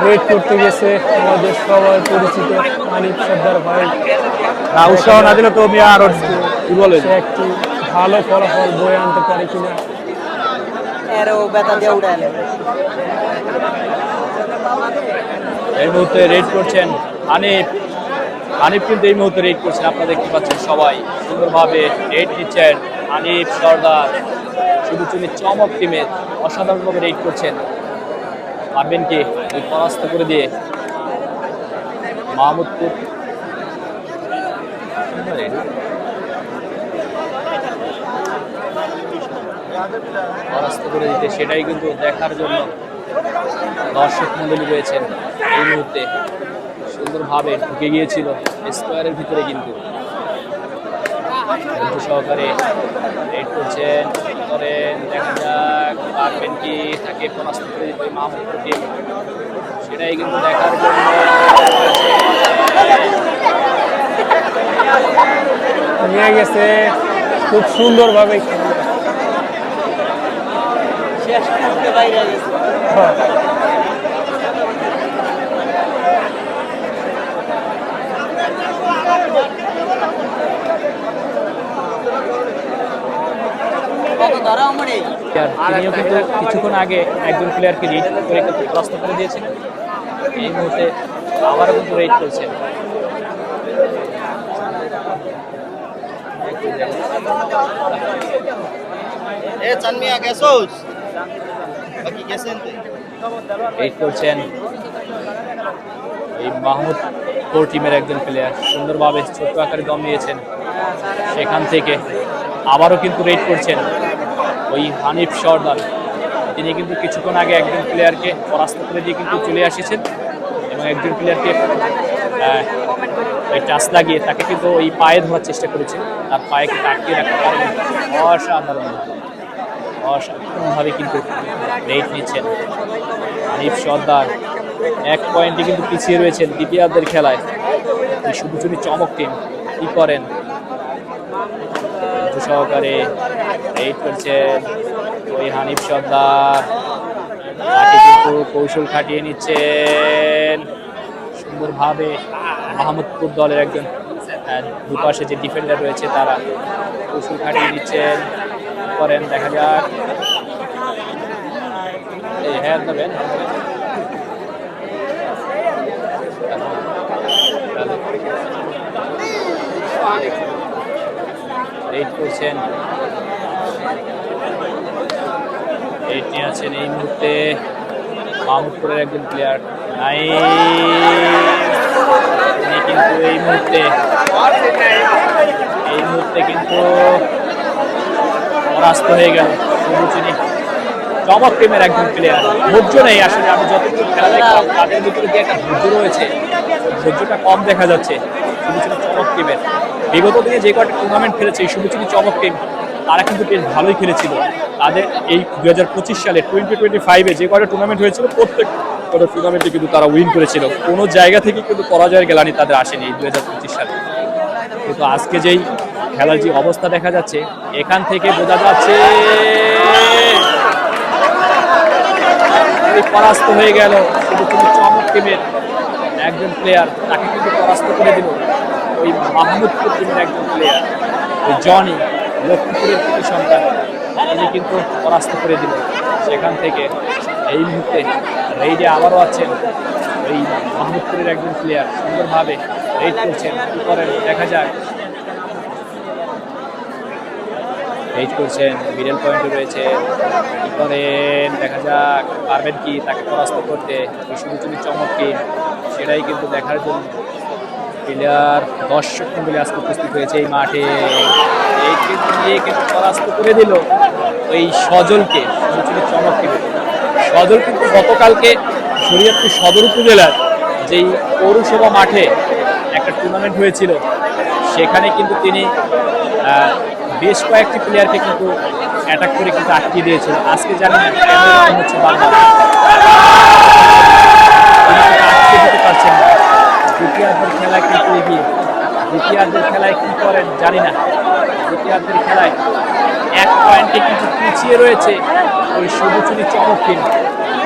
ওয়েট করতে গেছে আমাদের সবার পরিচিত মানিক সর্দার ভাই। উৎসাহ না দিলে তো আমি আরো কি বলে সে একটি ভালো ফলাফল বয়ে আনতে পারে কিনা। এই মুহূর্তে রেড করছেন হানিফ হানিফ কিন্তু এই মুহূর্তে রেড করছেন আপনারা দেখতে পাচ্ছেন সবাই সুন্দরভাবে রেড নিচ্ছেন হানিফ সর্দার শুধু চুনি চমক টিমের অসাধারণভাবে রেড করছেন পারবেন কি ওই পরাস্ত করে দিয়ে মাহমুদপুর পরাস্ত করে দিতে সেটাই কিন্তু দেখার জন্য দর্শক মণ্ডলী রয়েছেন এই মুহূর্তে সুন্দরভাবে ঢুকে গিয়েছিল স্কোয়ারের ভিতরে কিন্তু সহকারে রেড করছেন করেন দেখা যাক পারবেন কি তাকে পরাস্ত করে দিতে মাহমুদপুর টিম সেটাই কিন্তু দেখার জন্য নিয়ে গেছে খুব সুন্দরভাবে তিনিও কিন্তু কিছুক্ষণ আগে একজন প্লেয়ারকে রেড করে প্রস্ত করে দিয়েছিলেন এই মুহূর্তে আবারও কিন্তু রেড করছেন চানমিয়া গেছোস বাকি গেছেন রেড করছেন এই মাহমুদপুর টিমের একজন প্লেয়ার সুন্দরভাবে ছোট্ট আকারে দম নিয়েছেন সেখান থেকে আবারও কিন্তু রেড করছেন ওই হানিফ সর্দার তিনি কিন্তু কিছুক্ষণ আগে একজন প্লেয়ারকে পরাস্ত করে দিয়ে কিন্তু চলে আসিছেন এবং একজন প্লেয়ারকে টাচ লাগিয়ে তাকে কিন্তু ওই পায়ে ধরার চেষ্টা করেছেন তার পায়ে কিন্তু আটকিয়ে রাখতে পারেন অসাধারণভাবে কিন্তু রেড নিচ্ছেন হানিফ সর্দার এক পয়েন্টে কিন্তু পিছিয়ে রয়েছেন দ্বিতীয়ার্ধের খেলায় এই শুধু শুধু চমক টিম কি করেন সহকারে রেড করছেন ওই হানিফ সর্দার তাকে কিন্তু কৌশল খাটিয়ে নিচ্ছেন সুন্দরভাবে মাহমুদপুর দলের একজন দুপাশে যে ডিফেন্ডার রয়েছে তারা কৌশল খাটিয়ে নিচ্ছেন করেন দেখা যাক হ্যাঁ দেবেন রেড করছেন রেড নিয়ে আছেন এই মুহূর্তে মাহমুদপুরের একজন প্লেয়ার নাই তিনি কিন্তু এই মুহূর্তে কিন্তু পরাস্ত হয়ে গেল সবুজনী চমক টিমের একজন প্লেয়ার। ধৈর্য নেই আসলে, আমি যতটুকু খেলা দেখলাম তাদের ভিতরে যে একটা ধৈর্য রয়েছে, ধৈর্যটা কম দেখা যাচ্ছে সবুজনী চমক টিমের। বিগত দিনে যে কয়েকটা টুর্নামেন্ট খেলেছে এই সবুজনী চমক টিম, তারা কিন্তু বেশ ভালোই খেলেছিল। তাদের এই 2025 সালে 2025-এ যে কয়টা টুর্নামেন্ট হয়েছিল প্রত্যেক কটা টুর্নামেন্টে কিন্তু তারা উইন করেছিল। কোনো জায়গা থেকে কিন্তু পরাজয়ের গ্লানি তাদের আসেনি এই 2025 সালে। কিন্তু আজকে যেই খেলার যে অবস্থা দেখা যাচ্ছে, এখান থেকে বোঝা যাচ্ছে পরাস্ত হয়ে গেল সবুজনী চমক টিমের একজন প্লেয়ার, তাকে কিন্তু পরাস্ত করে দিল ওই মাহমুদপুর টিমের একজন প্লেয়ার, ওই জনি, লক্ষ্মীপুরের প্রতি সন্তান, তিনি কিন্তু পরাস্ত করে দিল। সেখান থেকে এই মুহূর্তে রেইডে আবারও আছেন ওই মাহমুদপুরের একজন প্লেয়ার, সুন্দরভাবে রেইড করছেন। কি করেন দেখা যাক। রেইড করছেন, মিডল পয়েন্টে রয়েছে, কি করেন দেখা যাক, পারবেন কি তাকে পরাস্ত করতে ওই সবুজনী চমক টিম, সেটাই কিন্তু দেখার জন্য প্লেয়ার দর্শক মণ্ডলী আজকে উপস্থিত হয়েছে এই মাঠে। এই কিন্তু নিয়ে কিন্তু পরাস্ত করে দিল ওই সজলকে, সবুজনী চমক টিম। সজল কিন্তু গতকালকে শরীয়তপুর সদর উপজেলার যেই পৌরসভা মাঠে একটা টুর্নামেন্ট হয়েছিল, সেখানে কিন্তু তিনি বেশ কয়েকটি প্লেয়ারকে কিন্তু অ্যাটাক করে কিন্তু আটকিয়ে দিয়েছিল। আজকে জানেন হচ্ছে বারবার আটকে দিতে পারছেন না। দ্বিতীয়ার্ধের খেলায় কিন্তু এগিয়ে, দ্বিতীয়ার্ধের খেলায় কি করেন জানি না। দ্বিতীয়ার্ধের খেলায় 1 পয়েন্টে কিন্তু পিছিয়ে রয়েছে ওই সবুজনী চমক টিম।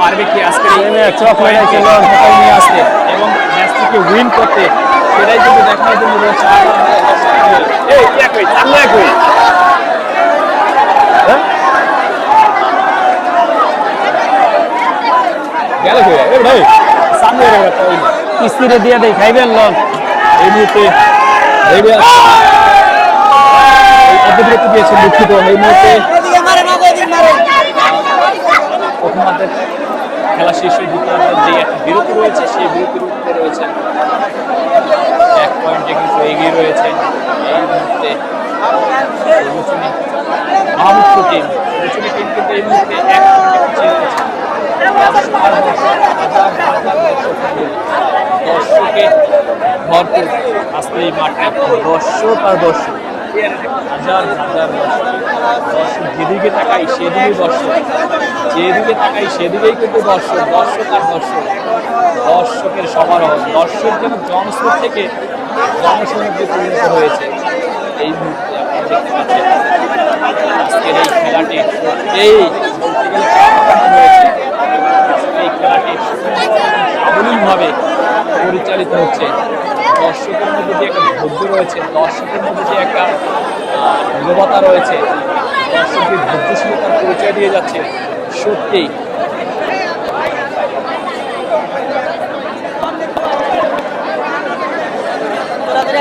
পারবে কি আজকে নিয়ে আসতে এবং ম্যাচটিকে উইন করতে, সেটাই কিন্তু দেখার জন্য রয়েছে। ভাই সামনে স্ত্রীরে দিয়ে দেয় খাইবেন লন এই মুহূর্তে অর্ধবিরতি দিয়েছে, দুঃখিত। এই মুহূর্তে প্রথমার্ধের খেলা শেষ হয়ে দ্বিতীয়ার্ধের যে একটা বিরতি রয়েছে, সেই বিরতির উপরে রয়েছে 1 পয়েন্টে কিন্তু এগিয়ে রয়েছে এই মুহূর্তে সবুজনী মাহমুদপুর টিম। সবুজনী টিম কিন্তু এই মুহূর্তে 1 পয়েন্টে পিছিয়ে রয়েছে। দর্শকে ভরপুর আজকে এই মাঠে, দর্শক আর দর্শক, হাজার হাজার দর্শক, যেদিকে তাকাই সেদিকেই দর্শক, যেদিকে তাকাই সেদিকেই কিন্তু দর্শক, দর্শক আর দর্শক, দর্শকের সমারোহ। দর্শক যেন জনস্রোত থেকে জনসমুদ্রে পরিণত হয়েছে এই মুহূর্তে। আপনারা দেখতে পাচ্ছেন আজকের এই খেলাটি এই রয়েছে, এই খেলাটি সাবলীলভাবে পরিচালিত হচ্ছে। দর্শকের মধ্যে যে একটা ধৈর্য রয়েছে, দর্শকের মধ্যে যে একটা নীরবতা রয়েছে, দর্শকের ধৈর্যশীলতার পরিচয় দিয়ে যাচ্ছে। সত্যি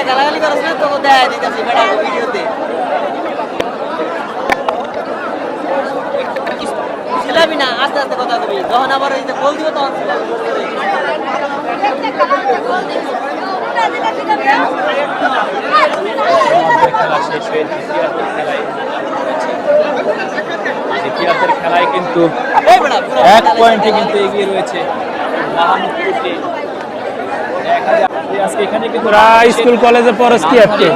গালাগালি করছ না তো দেখা দিতেছি বেটা ভিডিওতে ছিলাবি না, আস্তে আস্তে কথা বলবি, যখন আবার এই যে বল দিব তখন খেলা শেষ হয়ে দ্বিতীয়ার্ধের খেলায় কিন্তু 1 পয়েন্টে কিন্তু এগিয়ে রয়েছে মাহমুদপুর টিম। দেখা যায় আজকে এখানে কিন্তু স্কুল কলেজে পড়স কি আপনি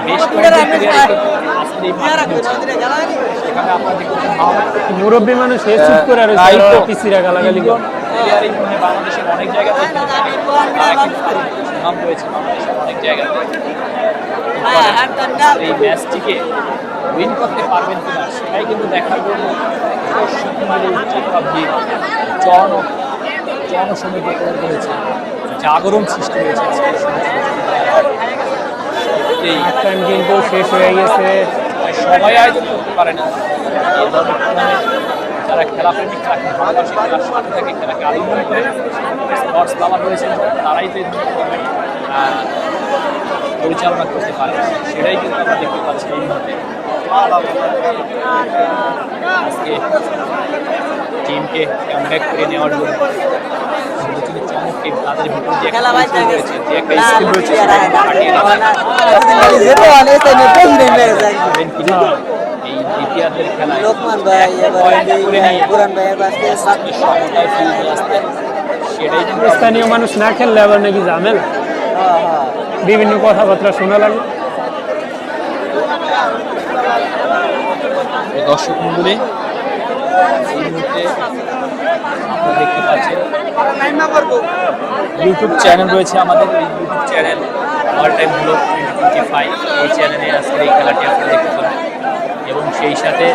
বেশ কয়েকটি প্লেয়ার আজকে এই মাঠে রয়েছে। সেখানে আপনারা দেখতে পাচ্ছেন মুরব্বী মানুষ এ চুপ করে রয়েছে, পিসিরা গালাগালি করে। প্লেয়ারই মনে হয় বাংলাদেশের অনেক জায়গাতে নাম রয়েছে, বাংলাদেশের অনেক জায়গাতে। এই ম্যাচটিকে উইন করতে পারবেন কিনা সেটাই কিন্তু দেখার জন্য জনসমুদ্র পরিণত হয়েছে, জাগরণ সৃষ্টি হয়েছে। এই টাইম কিন্তু শেষ হয়ে গেছে, সবাই আয়োজন করতে পারে না এই ধরনের টুর্নামেন্ট। যারা খেলাপ্রেমিক, খেলাকে ভালোবাসে, খেলার সাথে থাকে, খেলাকে আলিঙ্গন করে, স্পোর্টস লাভার রয়েছেন, তারাই তো এই ধরনের টুর্নামেন্ট পরিচালনা করতে পারে। সেটাই কিন্তু আমরা দেখতে পাচ্ছি এই মুহূর্তে। আজকে টিমকে কমব্যাক করে নেওয়ার জন্য সবুজনী চমক টিম, তাদের ভিতরে যে একটা রয়েছে, যে একটা স্কিল রয়েছে, এই ইতিহাসের খেলায় লোকমান ভাই এক পয়েন্ট করে নিয়ে পুরান ভাই আজকে আজকে সমতায় ফিরে নিয়ে আসতেন সেটাই কিন্তু স্থানীয় মানুষ না খেললে আবার নাকি ঝামেলা, বিভিন্ন কথাবার্তা শোনা লাগে। দর্শক মন্ডলী এই মুহূর্তে আপনারা দেখতে পাচ্ছেন ইউটিউব চ্যানেল রয়েছে আমাদের, এই ইউটিউব চ্যানেল অল টাইম হলো 2025, এই চ্যানেলে আজকের এই খেলাটি আপনারা দেখতে পাবেন এবং সেই সাথে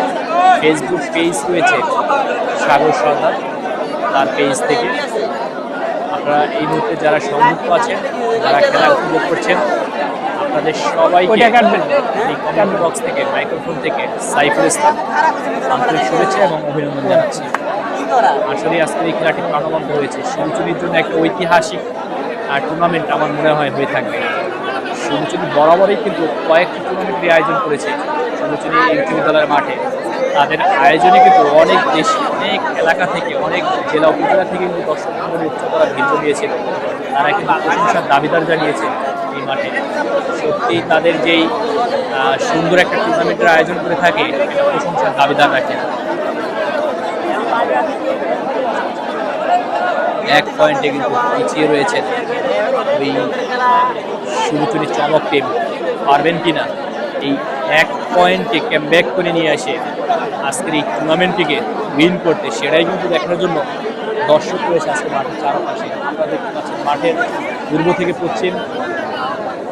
ফেসবুক পেজ রয়েছে সাগর সর্দার, তার পেজ থেকে আপনারা এই মুহূর্তে যারা সংযুক্ত আছেন, যারা খেলা উপভোগ করছেন, আপনাদের সবাইকে এই কমেন্ট বক্স থেকে, মাইক্রোফোন থেকে সাইফুল ইসলাম আন্তরিক শুভেচ্ছা এবং অভিনন্দন জানাচ্ছি। আসলে আজকের এই খেলাটি প্রাণবন্ত হয়েছে, শুরুচুরির জন্য একটা ঐতিহাসিক টুর্নামেন্ট আমার মনে হয় হয়ে থাকবে। শুরুচুরি বরাবরই কিন্তু কয়েকটি টুর্নামেন্টের আয়োজন করেছে শুরুচুরি উচ্চ বিদ্যালয়ের মাঠে। তাদের আয়োজনে কিন্তু অনেক দেশ, অনেক এলাকা থেকে, অনেক জেলা উপজেলা থেকে কিন্তু দর্শক মণ্ডলী উচ্চতরা ভিড় জমিয়েছিল। তারা কিন্তু প্রশংসার দাবিদার জানিয়েছে এই মাঠে। সত্যি তাদের যেই সুন্দর একটা টুর্নামেন্টের আয়োজন করে থাকে, এটা প্রশংসার দাবিদার রাখে। এক পয়েন্টে কিন্তু পিছিয়ে রয়েছেন ওই শুরুচুরির চমক টিম। পারবেন কিনা এই এক পয়েন্টকে ক্যামব্যাক করে নিয়ে আসে আজকের এই টুর্নামেন্টটিকে উইন করতে, সেটাই কিন্তু দেখানোর জন্য দর্শক রয়েছে আজকে মাঠের চারপাশে। আপনারা দেখতে পাচ্ছেন মাঠের পূর্ব থেকে পশ্চিম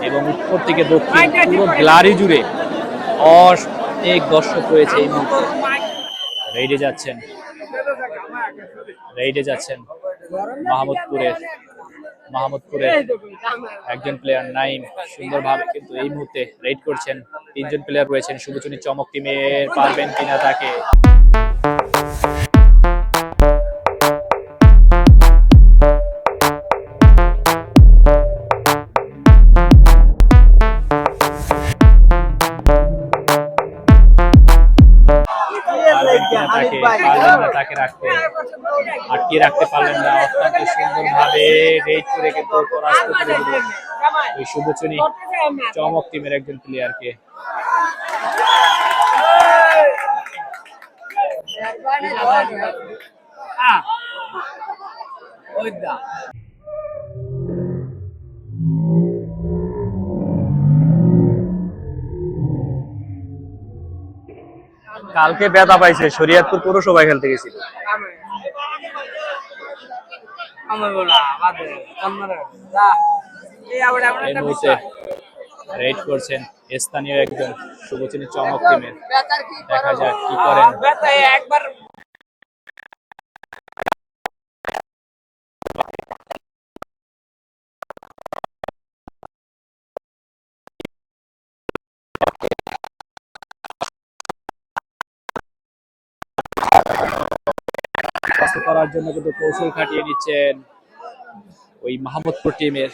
এবং উত্তর থেকে দক্ষিণ পুরো গ্যালারি জুড়ে অনেক দর্শক রয়েছে এই মুহূর্তে। রেইডে যাচ্ছেন মাহমুদপুরের একজন প্লেয়ার নাইম, সুন্দরভাবে কিন্তু এই মুহূর্তে রেড করছেন। তিনজন প্লেয়ার রয়েছেন শুভচুনি চমক টিমের, পারবেন কিনা তাকে। তাকে আটকে রাখতে পারলেন না, অত্যন্ত সুন্দরভাবে রেড করে কিন্তু পরাস্ত করে দিলেন ওই শুভচুনি চমক টিমের একজন প্লেয়ারকে। কালকে ব্যথা পাইছে, শরীয়তপুর পৌরসভায় খেলতে গেছিল। এই মুহূর্তে রেড করছেন স্থানীয় একজন শুভচুনি চমক টিমের, দেখা যাক কি করেন। করার জন্য কিন্তু কৌশল খাটিয়ে নিচ্ছেন ওই মাহমুদপুর টিমের।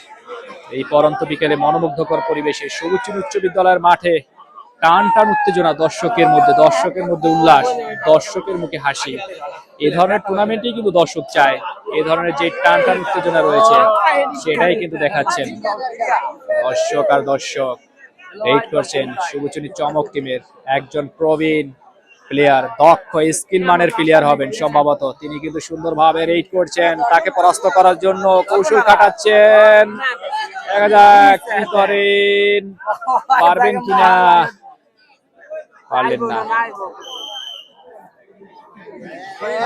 এই পরন্ত বিকেলে মনোমুগ্ধকর পরিবেশে শুভচুনি উচ্চ বিদ্যালয়ের মাঠে টান টান উত্তেজনা, দর্শকের মধ্যে উল্লাস, দর্শকের মুখে হাসি। এই ধরনের টুর্নামেন্টই কিন্তু দর্শক চায়। এই ধরনের যে টান টান উত্তেজনা রয়েছে সেটাই কিন্তু দেখাচ্ছেন দর্শক রেড করছেন শুভচুনি চমক টিমের একজন প্রবীণ প্লেয়ার, দক্ষ স্কিল মানের প্লেয়ার হবেন সম্ভবত। তিনি কিন্তু সুন্দরভাবে রেড করছেন, তাকে পরাস্ত করার জন্য কৌশল খাটাচ্ছেন। দেখা যাক কি করেন, পারবেন কিনা। পারলেন না,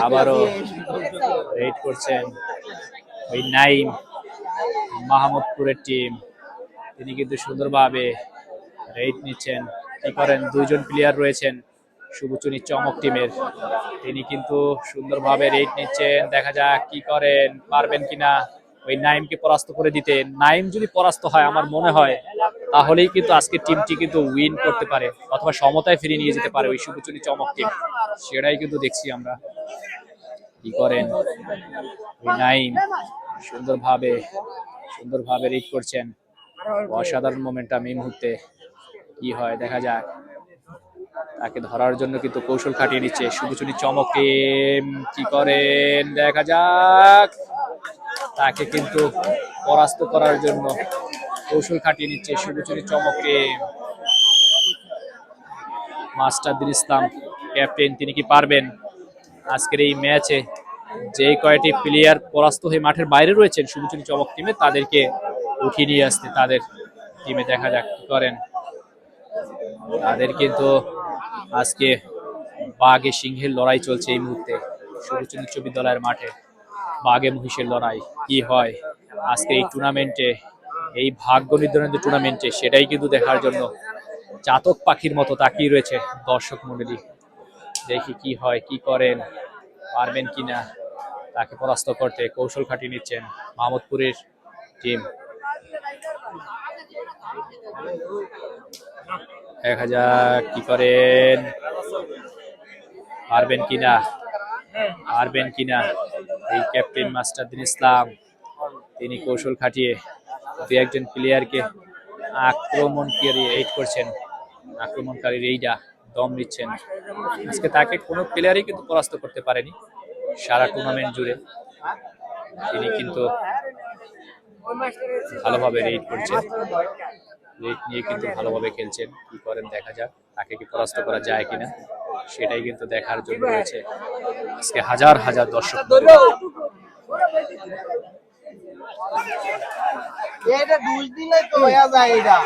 আবারও রেড করছেন ওই নাইম, মাহমুদপুরের টিম। তিনি কিন্তু সুন্দরভাবে রেড নিচ্ছেন। কি করেন, দুইজন প্লেয়ার রয়েছেন শুভচুনি চমক টিমের, তিনি কিন্তু সুন্দরভাবে রেড নিচ্ছেন। দেখা যাক কি করেন, পারবেন কিনা ওই নাইমকে পরাস্ত করে দিতে। নাইম যদি পরাস্ত হয়, আমার মনে হয় তাহলেই কিন্তু আজকে টিমটি কিন্তু উইন করতে পারে অথবা সমতায় ফিরিয়ে নিয়ে যেতে পারে ওই শুভচুনি চমক টিম। সেটাই কিন্তু দেখছি আমরা। কি করেন ওই নাইম, সুন্দরভাবে রেড করছেন। অসাধারণ মোমেন্টাম এই মুহূর্তে। কি হয় দেখা যাক। তাকে ধরার জন্য কিন্তু কৌশল খাটিয়ে নিচ্ছে শুভচুনি চমক টিম। কি করেন দেখা যাক। তাকে কিন্তু পরাস্ত করার জন্য কৌশল খাটিয়ে নিচ্ছে শুভচুনি চমক টিম। মাস্টারদিন ইসলাম ক্যাপ্টেন, তিনি কি পারবেন আজকের এই ম্যাচে যে কয়টি প্লেয়ার পরাস্ত হয়ে মাঠের বাইরে রয়েছেন শুভচুনি চমক টিমে তাদেরকে উঠিয়ে নিয়ে আসতে তাদের টিমে? দেখা যাক কি করেন। তাদের কিন্তু আজকে বাঘে সিংহের লড়াই চলছে এই মুহূর্তে শুভচুনি উচ্চ বিদ্যালয়ের মাঠে। বাঘে মহিষের লড়াই কি হয় আজকে এই টুর্নামেন্টে, এই ভাগ্য নির্ধারণের যে টুর্নামেন্টে, সেটাই কিন্তু দেখার জন্য চাতক পাখির মতো তাকিয়ে রয়েছে দর্শক মণ্ডলী। দেখি কি হয়, কি করেন, পারবেন কিনা তাকে পরাস্ত করতে। কৌশল খাটিয়ে নিচ্ছেন মাহমুদপুরের টিম। দেখা যাক কি করেন, পারবেন কিনা, পারবেন কিনা এই ক্যাপ্টেন মাস্টারদিন ইসলাম। তিনি কৌশল খাটিয়ে দু একজন প্লেয়ারকে আক্রমণকারী এইড করছেন, আক্রমণকারীর এইটা দম নিচ্ছেন। আজকে তাকে কোনো প্লেয়ারই কিন্তু পরাস্ত করতে পারেনি সারা টুর্নামেন্ট জুড়ে। তিনি কিন্তু ভালোভাবে রেড করছেন, রেড নিয়ে কিন্তু ভালোভাবে খেলছেন। কি করেন দেখা যাক, তাকে কি পরাস্ত করা যায় কিনা সেটাই কিন্তু দেখার জন্য রয়েছে আজকে হাজার হাজার দর্শক। এটা দুই দিলে তো হয়ে যায় এটা।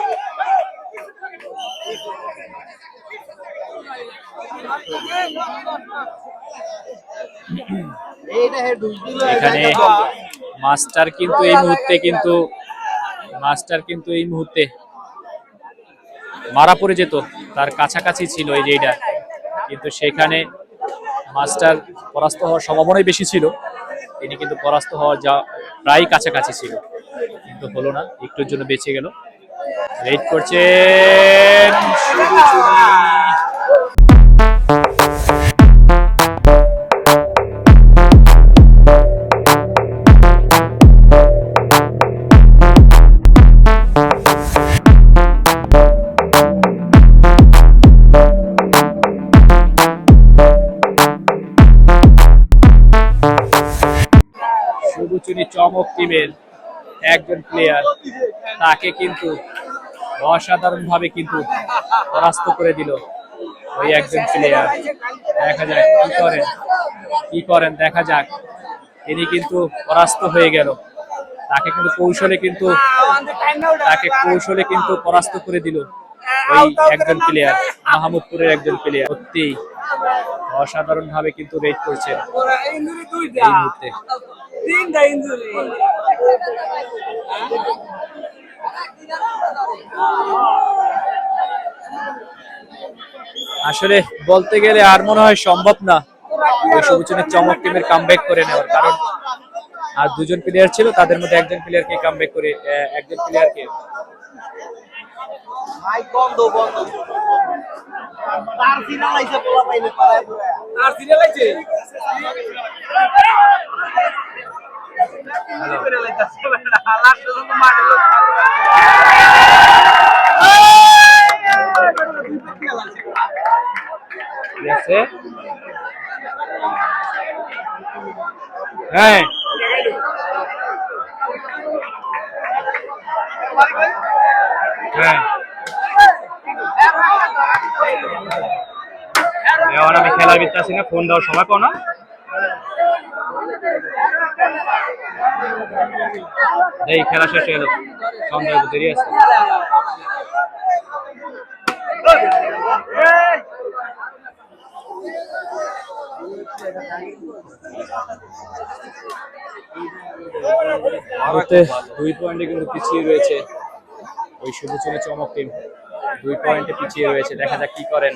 এখানে মাস্টার কিন্তু এই মুহূর্তে মারা পড়ে যেত, তার কাছাকাছি ছিল এই যেটা, কিন্তু সেখানে মাস্টার পরাস্ত হওয়ার সম্ভাবনাই বেশি ছিল। তিনি কিন্তু পরাস্ত হওয়ার যা প্রায় কাছাকাছি ছিল, কিন্তু হলো না, একটুর জন্য বেঁচে গেল। রেড করছেন শুভচুনি চমক টিমের একজন প্লেয়ার, তাকে কিন্তু অসাধারণ ভাবে কিন্তু পরাস্ত করে দিল ওই একজন প্লেয়ার। দেখা যাক কি করেন দেখা যাক। তিনি কিন্তু পরাস্ত হয়ে গেল, তাকে কিন্তু কৌশলে কিন্তু পরাস্ত করে দিল ওই একজন প্লেয়ার, মাহমুদপুরের একজন প্লেয়ার। সত্যি অসাধারণ ভাবে কিন্তু রেড করছেন এই মুহূর্তে। আসলে বলতে গেলে আর মনে হয় সম্ভব না ওই শুভচুনির চমক টিমের কামব্যাক করে নেওয়ার, কারণ আর দুজন প্লেয়ার ছিল, তাদের মধ্যে একজন প্লেয়ারকে কামব্যাক করে একজন প্লেয়ারকে হ্যাঁ এখন আমি খেলার ভিতরে আছি না, ফোন দেওয়ার সময় পাও না। এই খেলা শেষ হয়ে গেল, সন্দেহ দেরি আছে। ভারতে 2 পয়েন্টে কিন্তু পিছিয়ে রয়েছে ওই শুভচুনি চমক টিম, 2 পয়েন্টে পিছিয়ে রয়েছে। দেখা যাক কি করেন।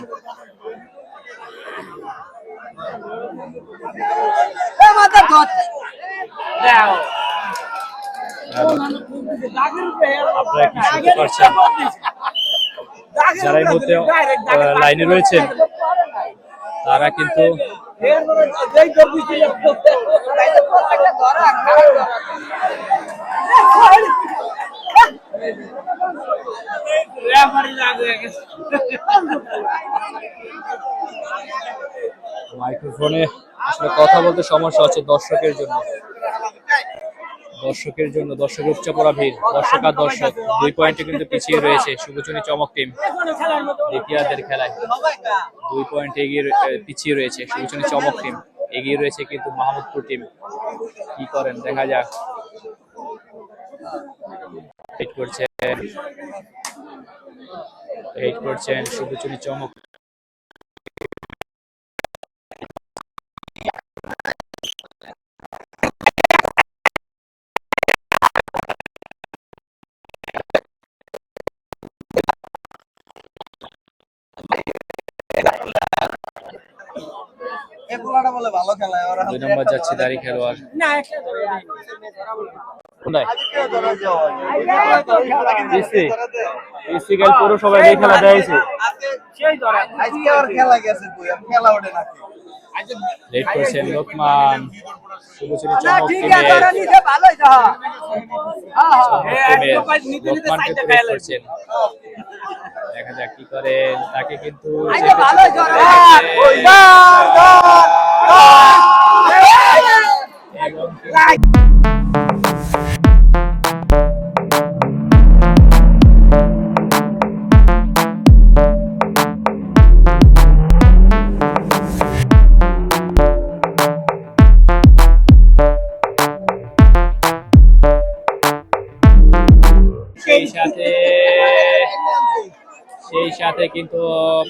আপনারা কি শুনতে পারছেন? যারা এই মুহূর্তে লাইনে রয়েছেন তারা কিন্তু মাইক্রোফোনে আসলে কথা বলতে সমস্যা হচ্ছে দর্শকের জন্য। দর্শকের জন্য, দর্শকের উচ্চপড়া ভিড়, দর্শক আর দর্শক 2 পয়েন্টে কিন্তু পিছিয়ে রয়েছে শুভচুনী চমক টিম দ্বিতীয়ার্ধের খেলায়। 2 পয়েন্ট পিছিয়ে রয়েছে শুভচুনী চমক টিম, এগিয়ে রয়েছে কিন্তু মাহমুদপুর টিম। কি করেন দেখা যাক। এইট করছেন শুভচুনী চমক। বলে ভালো খেলায় ওরা 2 নম্বর যাচ্ছে দাড়ি খেলোয়াড়। কোথায় পৌরসভায় এই খেলা দেয়ছে। আজকে আর খেলা গেছে কই আর খেলা ওঠে নাকি লেট করছেন লোকমান শুভচুনী চমক টিমের ভালোই যা লোকমানকে তো লেট করছেন। দেখা যাক কি করেন, তাকে কিন্তু ভালোই যা সেই সাথে কিন্তু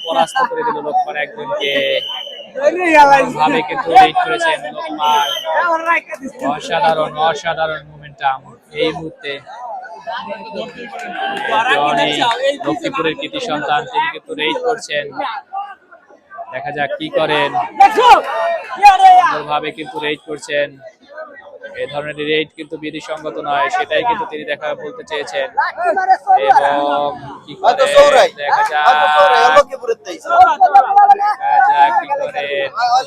পরাস্ত করে দিল লোকমান একজনকে ভাবে কিন্তু রেড করেছেন লোকমান। অসাধারণ অসাধারণ মোমেন্টাম এই মুহূর্তে। লক্ষ্মীপুরের কৃতি সন্তান তিনি কিন্তু রেড করছেন, দেখা যাক কি করেন। ভাবে কিন্তু রেড করছেন, এই ধরনের রেড কিন্তু বিধিসঙ্গত নয়, সেটাই কিন্তু তিনি বলতে চেয়েছেন। এবং কি করে দেখা যাক কি করে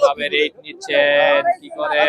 ভাবে রেড নিচ্ছেন, কি করে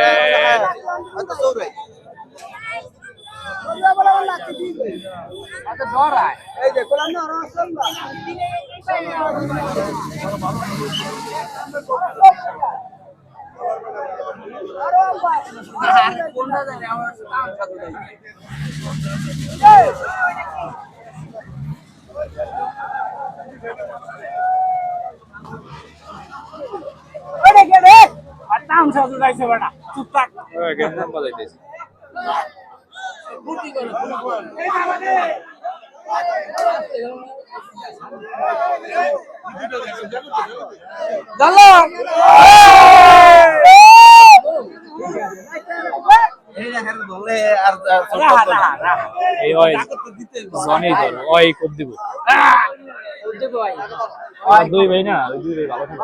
দুই ভাই না, দুই ভাই ভালো খেলে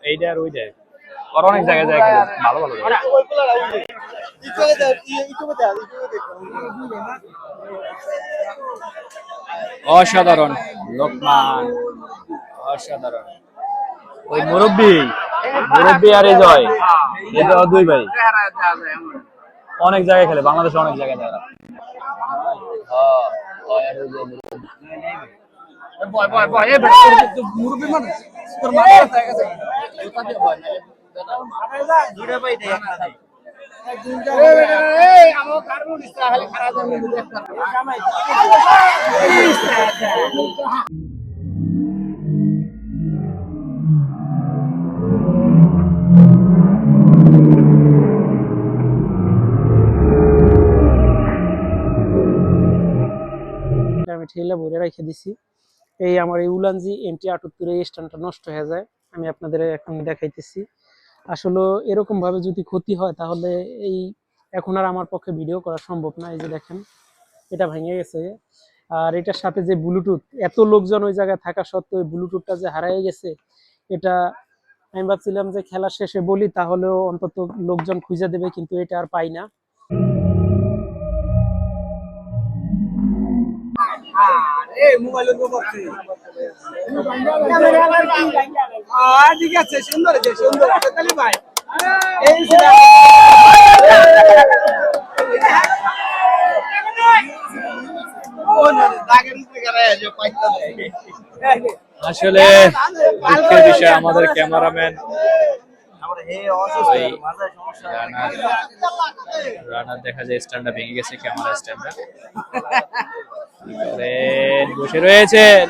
এইটা আর ওইটা আর অনেক জায়গায় যায় ভালো ভালো। অসাধারণ লোকমান, অসাধারণ। ওই মুরব্বী আর এই জয়, দুই ভাই অনেক জায়গায় খেলে, বাংলাদেশে অনেক জায়গায় যায়। আমি ঠেলে ভরে রেখে দিছি। এই আমার এই উলানজি MT-78 এই স্ট্যান্ডটা নষ্ট হয়ে যায়, আমি আপনাদের এখন দেখাইতেছি। আসলে এরকম ভাবে যদি ক্ষতি হয় তাহলে এই এখন আর আমার পক্ষে ভিডিও করা সম্ভব না। এই যে দেখেন এটা ভেঙে গেছে, আর এটার সাথে যে ব্লুটুথ, এত লোকজন ওই জায়গায় থাকা সত্ত্বেও ব্লুটুথটা যে হারিয়ে গেছে, এটা আমি ভাবছিলাম যে খেলা শেষে বলি তাহলেও অন্তত লোকজন খুঁজে দেবে, কিন্তু এটা আর পাই না। ঠিক আছে, সুন্দর সুন্দর ভাই। আসলে দুঃখের বিষয়, আমাদের ক্যামেরাম্যান রানার দেখা যায় স্ট্যান্ডটা ভেঙে গেছে, ক্যামেরা স্ট্যান্ডটা বসে রয়েছেন।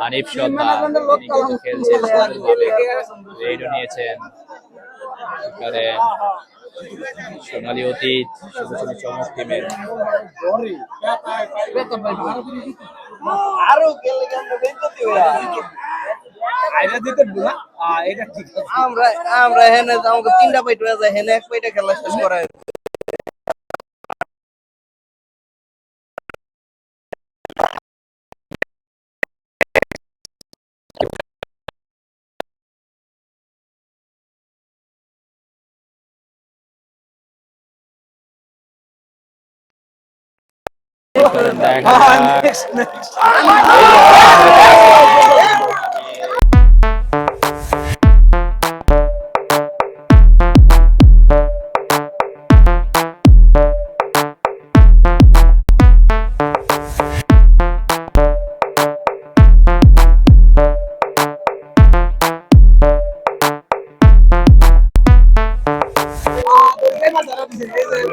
হানিফ সর্দার তিনি কিন্তু খেলছেন সুন্দরভাবে, রেডও নিয়েছেন। সোনালী অতীত শুধু শুধু চমক টিমের। আমরা হেনে আমাকে 3টা পাইট হয়ে যায়, হেনে 1 পাইটা খেলা শেষ করায়। দেখা যাক।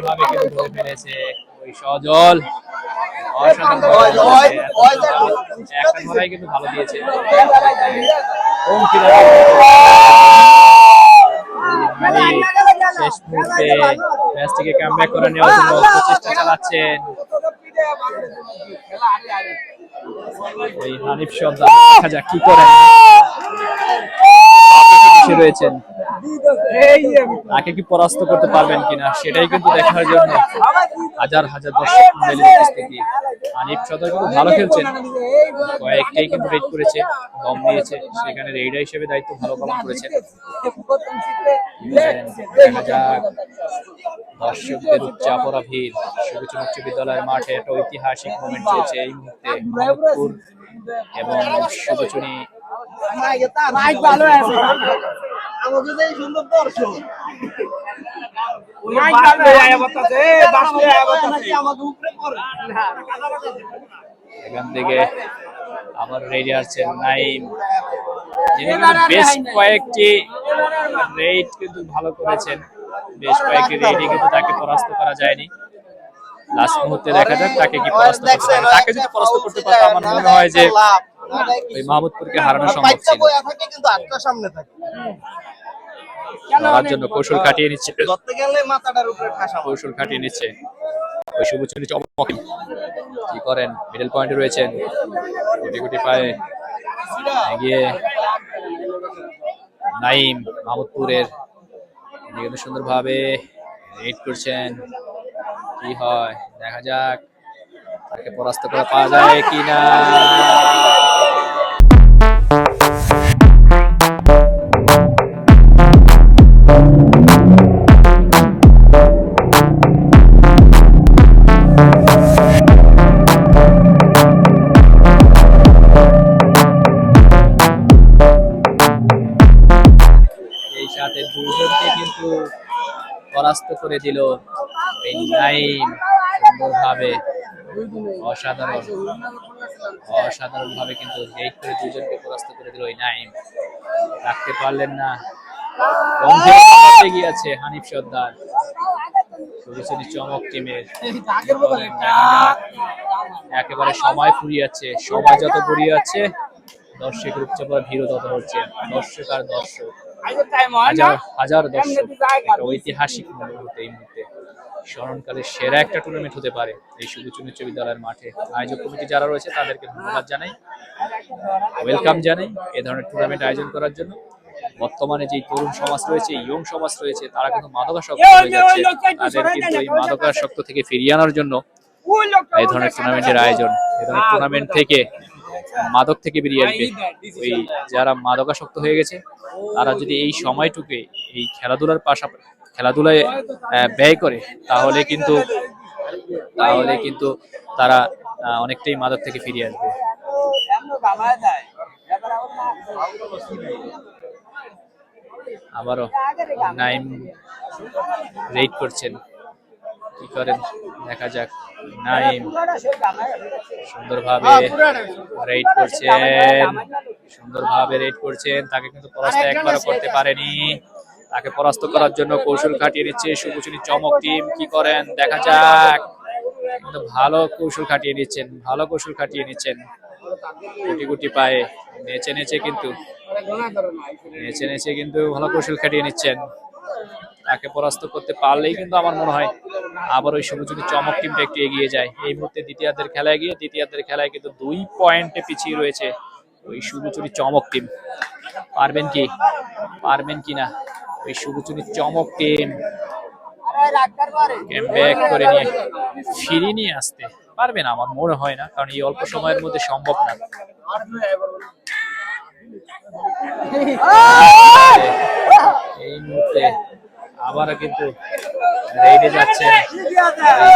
ভাবে কিন্তু ধরে ফেলেছে ওই সজল, একটা ধরাই কিন্তু ভালো দিয়েছে। শেষ মুহূর্তে ম্যাচটিকে কামব্যাক করে নেওয়ার জন্য প্রচেষ্টা চালাচ্ছেন ওই হানিফ সর্দার। দেখা যাক কি করেন, রয়েছেন তাকে কি পরাস্ত করতে পারবেন কিনা সেটাই কিন্তু দেখার জন্য হাজার হাজার দর্শক মণ্ডলীর উপস্থিতি। হানিফ সর্দার কিন্তু ভালো খেলছেন, কয়েকটাই কিন্তু রেড করেছে, দম দিয়েছে, সেখানে রেডার হিসেবে দায়িত্ব ভালো পালন করেছেন। দেখা যাক দর্শকদের উচ্চাপড়া ভিড় সুবচন উচ্চ বিদ্যালয়ের মাঠে একটা ঐতিহাসিক মোমেন্ট চলছে এই মুহূর্তে। মোহাম্মদপুর এবং সুবচনী এখান থেকে আবার রেডি আসছেন নাইম, যিনি বেশ কয়েকটি রেড কিন্তু ভালো করেছেন, বেশ কয়েকটি রেডে কিন্তু তাকে পরাস্ত করা যায়নি। লাস্ট মুহূর্তে দেখা যাক তাকে কি পরাস্ত করতে পারে। তাকে যদি পরাস্ত করতে পারে আমার মনে হয় যে ওই মাহমুদপুরকে হারানো সম্ভব ছিল। ধরার জন্য কৌশল কাটিয়ে নিচ্ছে, কৌশল কাটিয়ে নিচ্ছে ওই সুবচনী চমক। কি করেন, মিডল পয়েন্টে রয়েছেন, গুটি গুটি পায়ে এগিয়ে নাইম মাহমুদপুরের কিন্তু সুন্দরভাবে রেড করছেন। কি হয় দেখা যাক, তাকে পরাস্ত করে পাওয়া যায় কিনা। এই সাথে দুজনকে কিন্তু পরাস্ত করে দিল এই নাইম সুন্দরভাবে, অসাধারণ অসাধারণ ভাবে কিন্তু রেড করে দুজনকে পরাস্ত করে দিল এই নাইম। রাখতে পারলেন না, এগিয়ে আছে হানিফ সর্দার সুবচনী চমক টিমের। একেবারে সময় ফুরিয়ে যাচ্ছে, সময় যত ফুরিয়ে যাচ্ছে দর্শকের উচ্চাপড়া ভিড়ও তত হচ্ছে। দর্শক আর দর্শক, হাজার হাজার দর্শক, একটা ঐতিহাসিক মুহূর্ত এই মুহূর্তে। স্মরণকালের সেরা একটা টুর্নামেন্ট হতে পারে এই সুবচনী উচ্চ বিদ্যালয়ের মাঠে। আয়োজক কমিটি যারা রয়েছে তাদেরকে ধন্যবাদ জানাই, ওয়েলকাম জানাই এ ধরনের টুর্নামেন্ট আয়োজন করার জন্য। বর্তমানে যে তরুণ সমাজ রয়েছে, ইয়ং সমাজ রয়েছে, তারা কিন্তু মাদকাসক্ত হয়ে যাচ্ছে। তাদের কিন্তু এই মাদকাসক্ত থেকে ফিরিয়ে আনার জন্য এই ধরনের টুর্নামেন্টের আয়োজন। এই ধরনের টুর্নামেন্ট থেকে মাদক থেকে বেরিয়ে আসবে ওই যারা মাদকাসক্ত হয়ে গেছে, তারা যদি এই সময়টুকে এই খেলাধুলার পাশাপাশি খেলাধুলায় ব্যয় করে তাহলে কিন্তু তারা অনেকটাই মাদক থেকে ফিরিয়ে আসবে। আবারও নাইম রেড করছেন, কি করেন দেখা যাক। নাইম সুন্দরভাবে রেড করছেন, সুন্দরভাবে রেড করছেন, তাকে কিন্তু পরাস্ত একবারও করতে পারেনি। তাকে পরাস্ত করার জন্য কৌশল খাটিয়ে নিচ্ছে শুভচুনি চমক টিম। কি করেন দেখা যাক, কিন্তু ভালো কৌশল খাটিয়ে নিচ্ছেন, ভালো কৌশল খাটিয়ে নিচ্ছেন। গুটি গুটি পায়ে নেচে নেচে কিন্তু ভালো কৌশল খাটিয়ে নিচ্ছেন। তাকে পরাস্ত করতে পারলেই কিন্তু আমার মনে হয় আবার ওই শুভচুনি চমক টিমটা একটু এগিয়ে যায়। এই মুহূর্তে দ্বিতীয়ার্ধের খেলায় কিন্তু 2 পয়েন্টে পিছিয়ে রয়েছে ওই শুভচুনি চমক টিম। পারবেন কিনা ওই শুভচুনি চমক টিম ব্যাক করে নিয়ে ফিরিয়ে নিয়ে আসতে পারবে না? আমার মনে হয় না, কারণ এই অল্প সময়ের মধ্যে সম্ভব না। এই মুহূর্তে আবারও কিন্তু রেডে যাচ্ছেন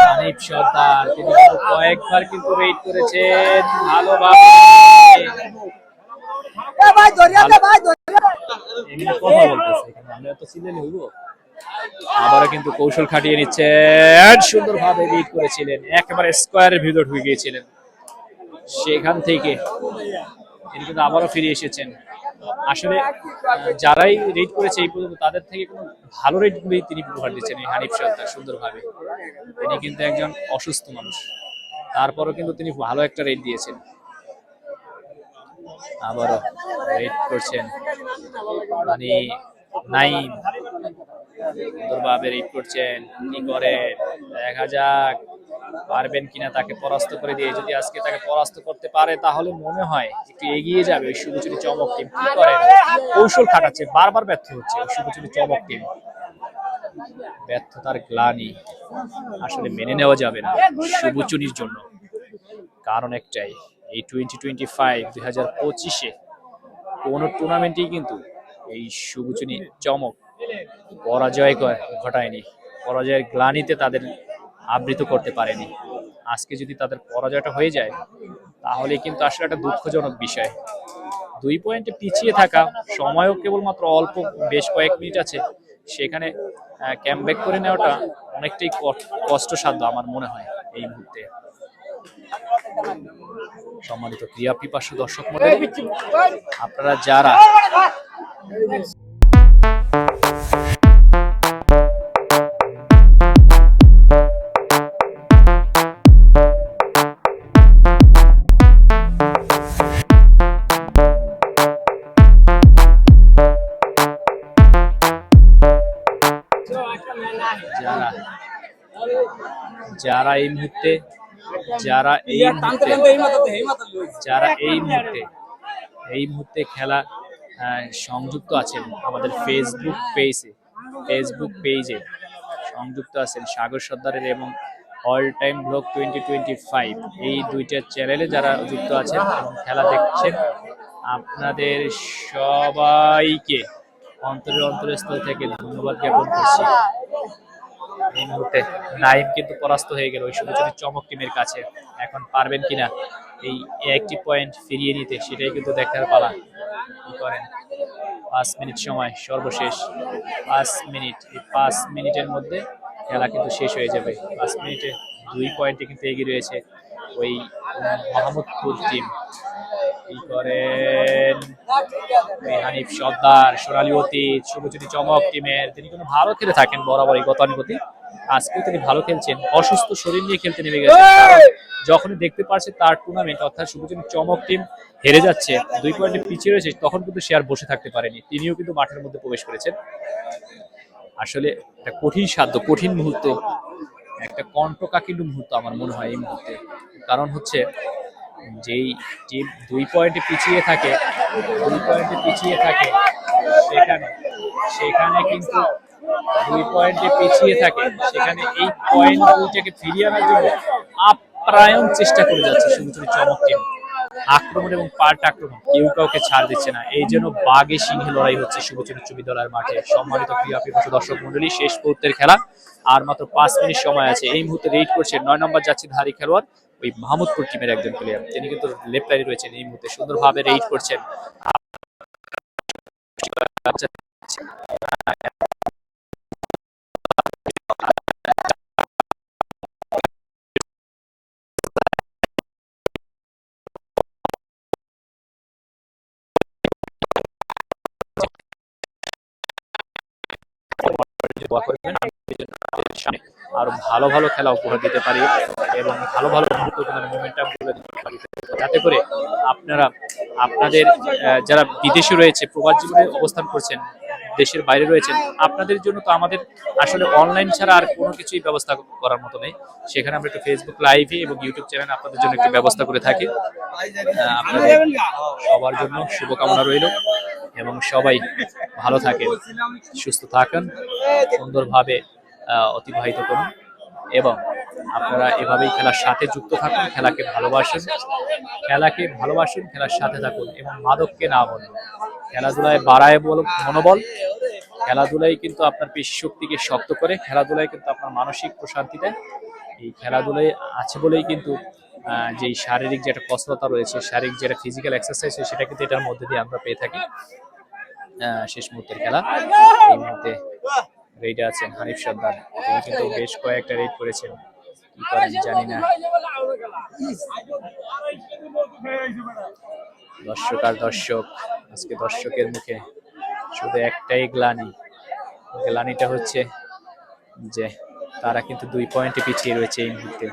হানিফ সর্দার। তিনি কিন্তু কয়েকবার কিন্তু রেড করেছেন ভালোভাবে। কথা বলতেছে এখানে, আমরা তো সিলেন হইব। আবারও কিন্তু কৌশল খাটিয়ে নিচ্ছেন, সুন্দরভাবে রিড করেছিলেন, একেবারে স্কোয়ারের ভিতর ঢুকে গিয়েছিলেন। সেখান থেকে তিনি কিন্তু আবারও ফিরে এসেছেন। আসলে যারাই রেড করেছে এই পর্যন্ত তাদের থেকে কোনো ভালো রেড গুলোই তিনি উপহার দিচ্ছেন এই হানিফ সর্দার সুন্দরভাবে। তিনি কিন্তু একজন অসুস্থ মানুষ, তারপরও কিন্তু তিনি ভালো একটা রেড দিয়েছেন। আবারও রেড করছেন মানে নাইম, সুন্দরভাবে রেড করছেন। কি করে দেখা যাক পারবেন কিনা তাকে পরাস্ত করে দিয়ে। যদি আজকে তাকে পরাস্ত করতে পারে তাহলে মনে হয় একটু এগিয়ে যাবে ওই শুভচুনি চমক টিম। কি করেন কৌশল খাটাচ্ছে, বারবার ব্যর্থ হচ্ছে ওই শুভচুনি চমক টিম। ব্যর্থতার গ্লানি আসলে মেনে নেওয়া যাবে না শুভচুনির জন্য, কারণ একটাই, এই 2025 কোনো টুর্নামেন্টেই কিন্তু এই শুভচুনি চমক পরাজয় ঘটায়নি, পরাজয়ের গ্লানিতে তাদের আবৃত করতে পারেনি। আজকে যদি তাদের পরাজয়টা হয়ে যায় তাহলে কিন্তু আসলে একটা দুঃখজনক বিষয়। 2 পয়েন্টে পিছিয়ে থাকা, সময়ও কেবলমাত্র অল্প, বেশ কয়েক মিনিট আছে, সেখানে ক্যামব্যাক করে নেওয়াটা অনেকটাই কষ্টসাধ্য আমার মনে হয় এই মুহূর্তে। সম্মানিত ক্রীড়া পিপাসু দর্শক মণ্ডলী, আপনারা যারা যারা এই মুহূর্তে খেলা সংযুক্ত আছেন আমাদের ফেসবুক পেজে সংযুক্ত আছেন সাগর সর্দারের এবং অল টাইম ব্লগ 2025, এই দুইটা চ্যানেলে যারা যুক্ত আছেন এবং খেলা দেখছেন, আপনাদের সবাইকে অন্তরস্থল থেকে ধন্যবাদ জ্ঞাপন করছি। এই মুহূর্তে নাইম কিন্তু পরাস্ত হয়ে গেল ওই শুভচুনি চমক টিমের কাছে। এখন পারবেন কিনা এই একটি পয়েন্ট ফিরিয়ে নিতে, সেটাই কিন্তু দেখার পালা। কি করেন 5 মিনিট সময়, সর্বশেষ 5 মিনিট, এই 5 মিনিটের মধ্যে খেলা কিন্তু শেষ হয়ে যাবে। 5 মিনিটে 2 পয়েন্টে কিন্তু এগিয়ে রয়েছে ওই মাহমুদপুর টিম। কি করেন ওই হানিফ সর্দার, সোনালী অতীত, শুভচুনি চমক টিমের। তিনি কিন্তু ভালো খেলে থাকেন বরাবরই গতানুগতিক, আজকেও তিনি ভালো খেলছেন, অসুস্থ শরীর নিয়ে খেলতে নেমে গেছেন। যখনই দেখতে পাচ্ছে তার টুর্নামেন্ট অর্থাৎ শুভচুনি চমক টিম হেরে যাচ্ছে, 2 পয়েন্টে পিছিয়ে রয়েছে, তখন কিন্তু সে আর বসে থাকতে পারেনি, তিনিও কিন্তু মাঠের মধ্যে প্রবেশ করেছেন। আসলে একটা কঠিন সাধ্য, কঠিন মুহূর্ত, একটা কণ্ঠকাঠিন্য মুহূর্ত আমার মনে হয় এই মুহূর্তে। কারণ হচ্ছে যেই টিম 2 পয়েন্টে পিছিয়ে থাকে সেখানে কিন্তু 2 পয়েন্টে পিছিয়ে থাকে, সেখানে এই পয়েন্ট দুইটাকে ফিরিয়ে আনার জন্য আপ্রায়ণ চেষ্টা করে যাচ্ছে শুভচুনি চমক টিম। আক্রমণ এবং পাল্টা আক্রমণ, কেউ কাউকে ছাড় দিচ্ছে না। এই জন্য বাঘে সিংহে লড়াই হচ্ছে শুভচুনি চুবিদলার মাঠে। সম্মানিত ক্রীড়া পিপাসু দর্শক মন্ডলী, শেষ মুহূর্তের খেলা, আর মাত্র 5 মিনিট সময় আছে। এই মুহূর্তে রেড করছে 9 নম্বর যাচ্ছে ধারী খেলোয়াড়, ওই মাহমুদপুর টিমের একজন প্লেয়ার। তিনি কিন্তু লেফট লাইনে রয়েছেন, এই মুহূর্তে সুন্দরভাবে রেড করছেন। দোয়া করবেন আমি যেন আপনাদের সামনে আরো ভালো ভালো খেলা উপহার দিতে পারি এবং ভালো ভালো গুরুত্বপূর্ণ মোমেন্টাম গুলো দিতে পারি, যাতে করে আপনারা আপনাদের যারা বিদেশে রয়েছে, প্রবাস জীবনে অবস্থান করছেন, দেশের বাইরে রয়েছেন, আপনাদের জন্য তো আমাদের আসলে অনলাইন ছাড়া আর কোনো কিছুই ব্যবস্থা করার মতো নেই। সেখানে আমরা একটু ফেসবুক লাইভে এবং ইউটিউব চ্যানেলে আপনাদের জন্য একটু ব্যবস্থা করে থাকি। আপনাদের সবার জন্য শুভকামনা রইল এবং সবাই ভালো থাকেন, সুস্থ থাকেন, সুন্দরভাবে অতিবাহিত করুন এবং আপনারা এভাবেই খেলার সাথে যুক্ত থাকুন, খেলাকে ভালোবাসুন, খেলার সাথে থাকুন এবং মাদককে না বলুন। খেলাধুলায় বাড়ায় মনোবল, খেলাধুলাই কিন্তু আপনার পেশি শক্তিকে শক্ত করে, খেলাধুলায় কিন্তু আপনার মানসিক প্রশান্তি দেয়। এই খেলাধুলায় আছে বলেই কিন্তু যেই শারীরিক যে একটা কসরতা রয়েছে, শারীরিক যেটা ফিজিক্যাল এক্সারসাইজ, সেটা কিন্তু এটার মধ্যে দিয়ে আমরা পেয়ে থাকি। শেষ মুহূর্তের খেলা, এই মুহূর্তে রেডে আছেন হানিফ সর্দার, তিনি কিন্তু বেশ কয়েকটা রেড করেছেন, কি করেন জানি না। দর্শক আর দর্শক, আজকে দর্শকের মুখে শুধু একটাই গ্লানিটা হচ্ছে যে তারা কিন্তু 2 পয়েন্টে পিছিয়ে রয়েছে এই মুহূর্তে।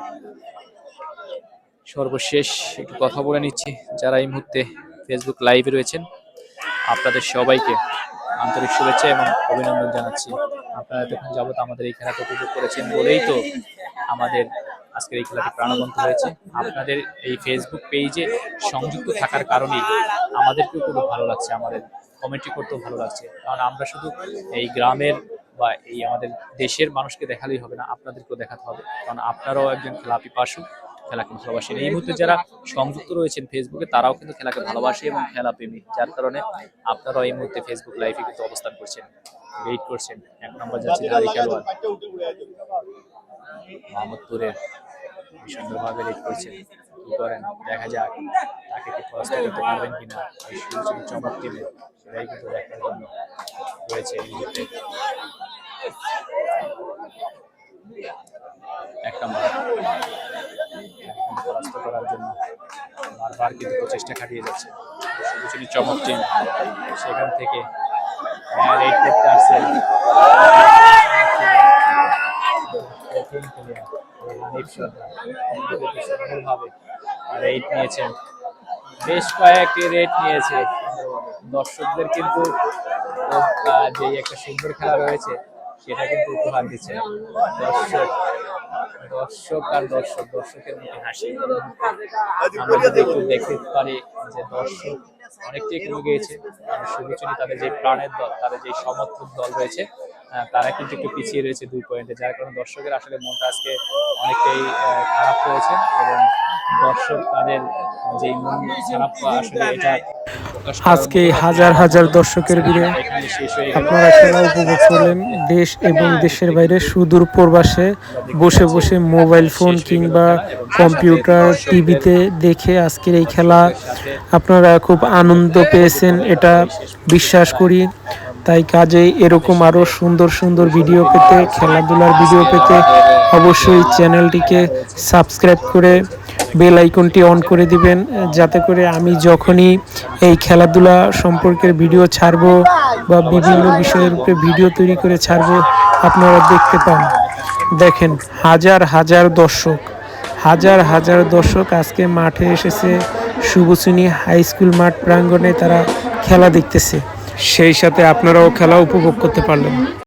সর্বশেষ একটু কথা বলে নিচ্ছি, যারা এই মুহূর্তে ফেসবুক লাইভে রয়েছেন আপনাদের সবাইকে আন্তরিক শুভেচ্ছা এবং অভিনন্দন জানাচ্ছি। আপনারা এতক্ষণ যাবত আমাদের এই খেলাটা উপভোগ করেছেন বলেই তো আমাদের আজকের এই খেলাটি প্রাণবন্ত হয়েছে। আপনাদের এই ফেসবুক পেজে সংযুক্ত থাকার কারণেই আমাদেরকেও খুব ভালো লাগছে, আমাদের কমেন্ট্রি করতেও ভালো লাগছে, কারণ আমরা শুধু এই গ্রামের বা এই আমাদের দেশের মানুষকে দেখালেই হবে না, আপনাদেরকেও দেখাতে হবে, কারণ আপনারাও একজন খেলা পিপাসু, খেলাকে ভালোবাসেন। এই মুহূর্তে যারা সংযুক্ত রয়েছেন ফেসবুকে, তারাও কিন্তু খেলাকে ভালোবাসে এবং খেলা প্রেমী, যার কারণে আপনারাও এই মুহূর্তে ফেসবুক লাইভে কিন্তু অবস্থান করছেন, ওয়েট করছেন। 1 নম্বর যাচ্ছে ধারী খেলোয়াড় মোহাম্মদপুরের, সুন্দরভাবে রেড করছেন, কি করেন দেখা যাক, তাকে কি পরাস্ত করতে পারবেন কিনা। এই চমক টিমে সেটাই কিন্তু দেখার জন্য রয়েছে এই মুহূর্তে। 1 নম্বর পরাস্ত করার জন্য বারবার কিন্তু প্রচেষ্টা খাটিয়ে যাচ্ছে শুধু চমক টিম, সেখান থেকে রেড করতে আসছেন হানিফ সর্দার, সুন্দরভাবে রেড নিয়েছেন, বেশ কয়েকটি রেড নিয়েছে। দর্শকদের কিন্তু যে একটা সুন্দর খেলা রয়েছে সেটা কিন্তু উপহার দিচ্ছে। দর্শকের মুখে হাসি আমরা যদি একটু দেখতে পারি যে দর্শক অনেকটাই কমে গিয়েছে। শুধু তাদের যে প্রাণের দল, তাদের যে সমর্থক দল রয়েছে, তারা কিন্তু একটু পিছিয়ে রয়েছে 2 পয়েন্টে, যার কারণে দর্শকের আসলে মনটা আজকে অনেকটাই খারাপ রয়েছে এবং দর্শক তাদের যে মন খারাপ আসলে এটা আজকে হাজার হাজার দর্শকের ভিড়ে আপনারা খেলা উপভোগ করলেন। দেশ এবং দেশের বাইরে সুদূর প্রবাসে বসে বসে মোবাইল ফোন কিংবা কম্পিউটার টিভিতে দেখে আজকের এই খেলা আপনারা খুব আনন্দ পেয়েছেন, এটা বিশ্বাস করি। তাই কাজেই এরকম আরও সুন্দর সুন্দর ভিডিও পেতে, খেলাধুলার ভিডিও পেতে অবশ্যই চ্যানেলটিকে সাবস্ক্রাইব করে বেল আইকনটি অন করে দিবেন, যাতে করে আমি যখনই এই খেলাধুলা সম্পর্কের ভিডিও ছাড়বো বা বিভিন্ন বিষয়ের উপরে ভিডিও তৈরি করে ছাড়বো আপনারা দেখতে পান। দেখেন হাজার হাজার দর্শক আজকে মাঠে এসেছে, শুভশ্রেণী হাই স্কুল মাঠ প্রাঙ্গণে তারা খেলা দেখতেছে, সেই সাথে আপনারাও খেলা উপভোগ করতে পারলেন।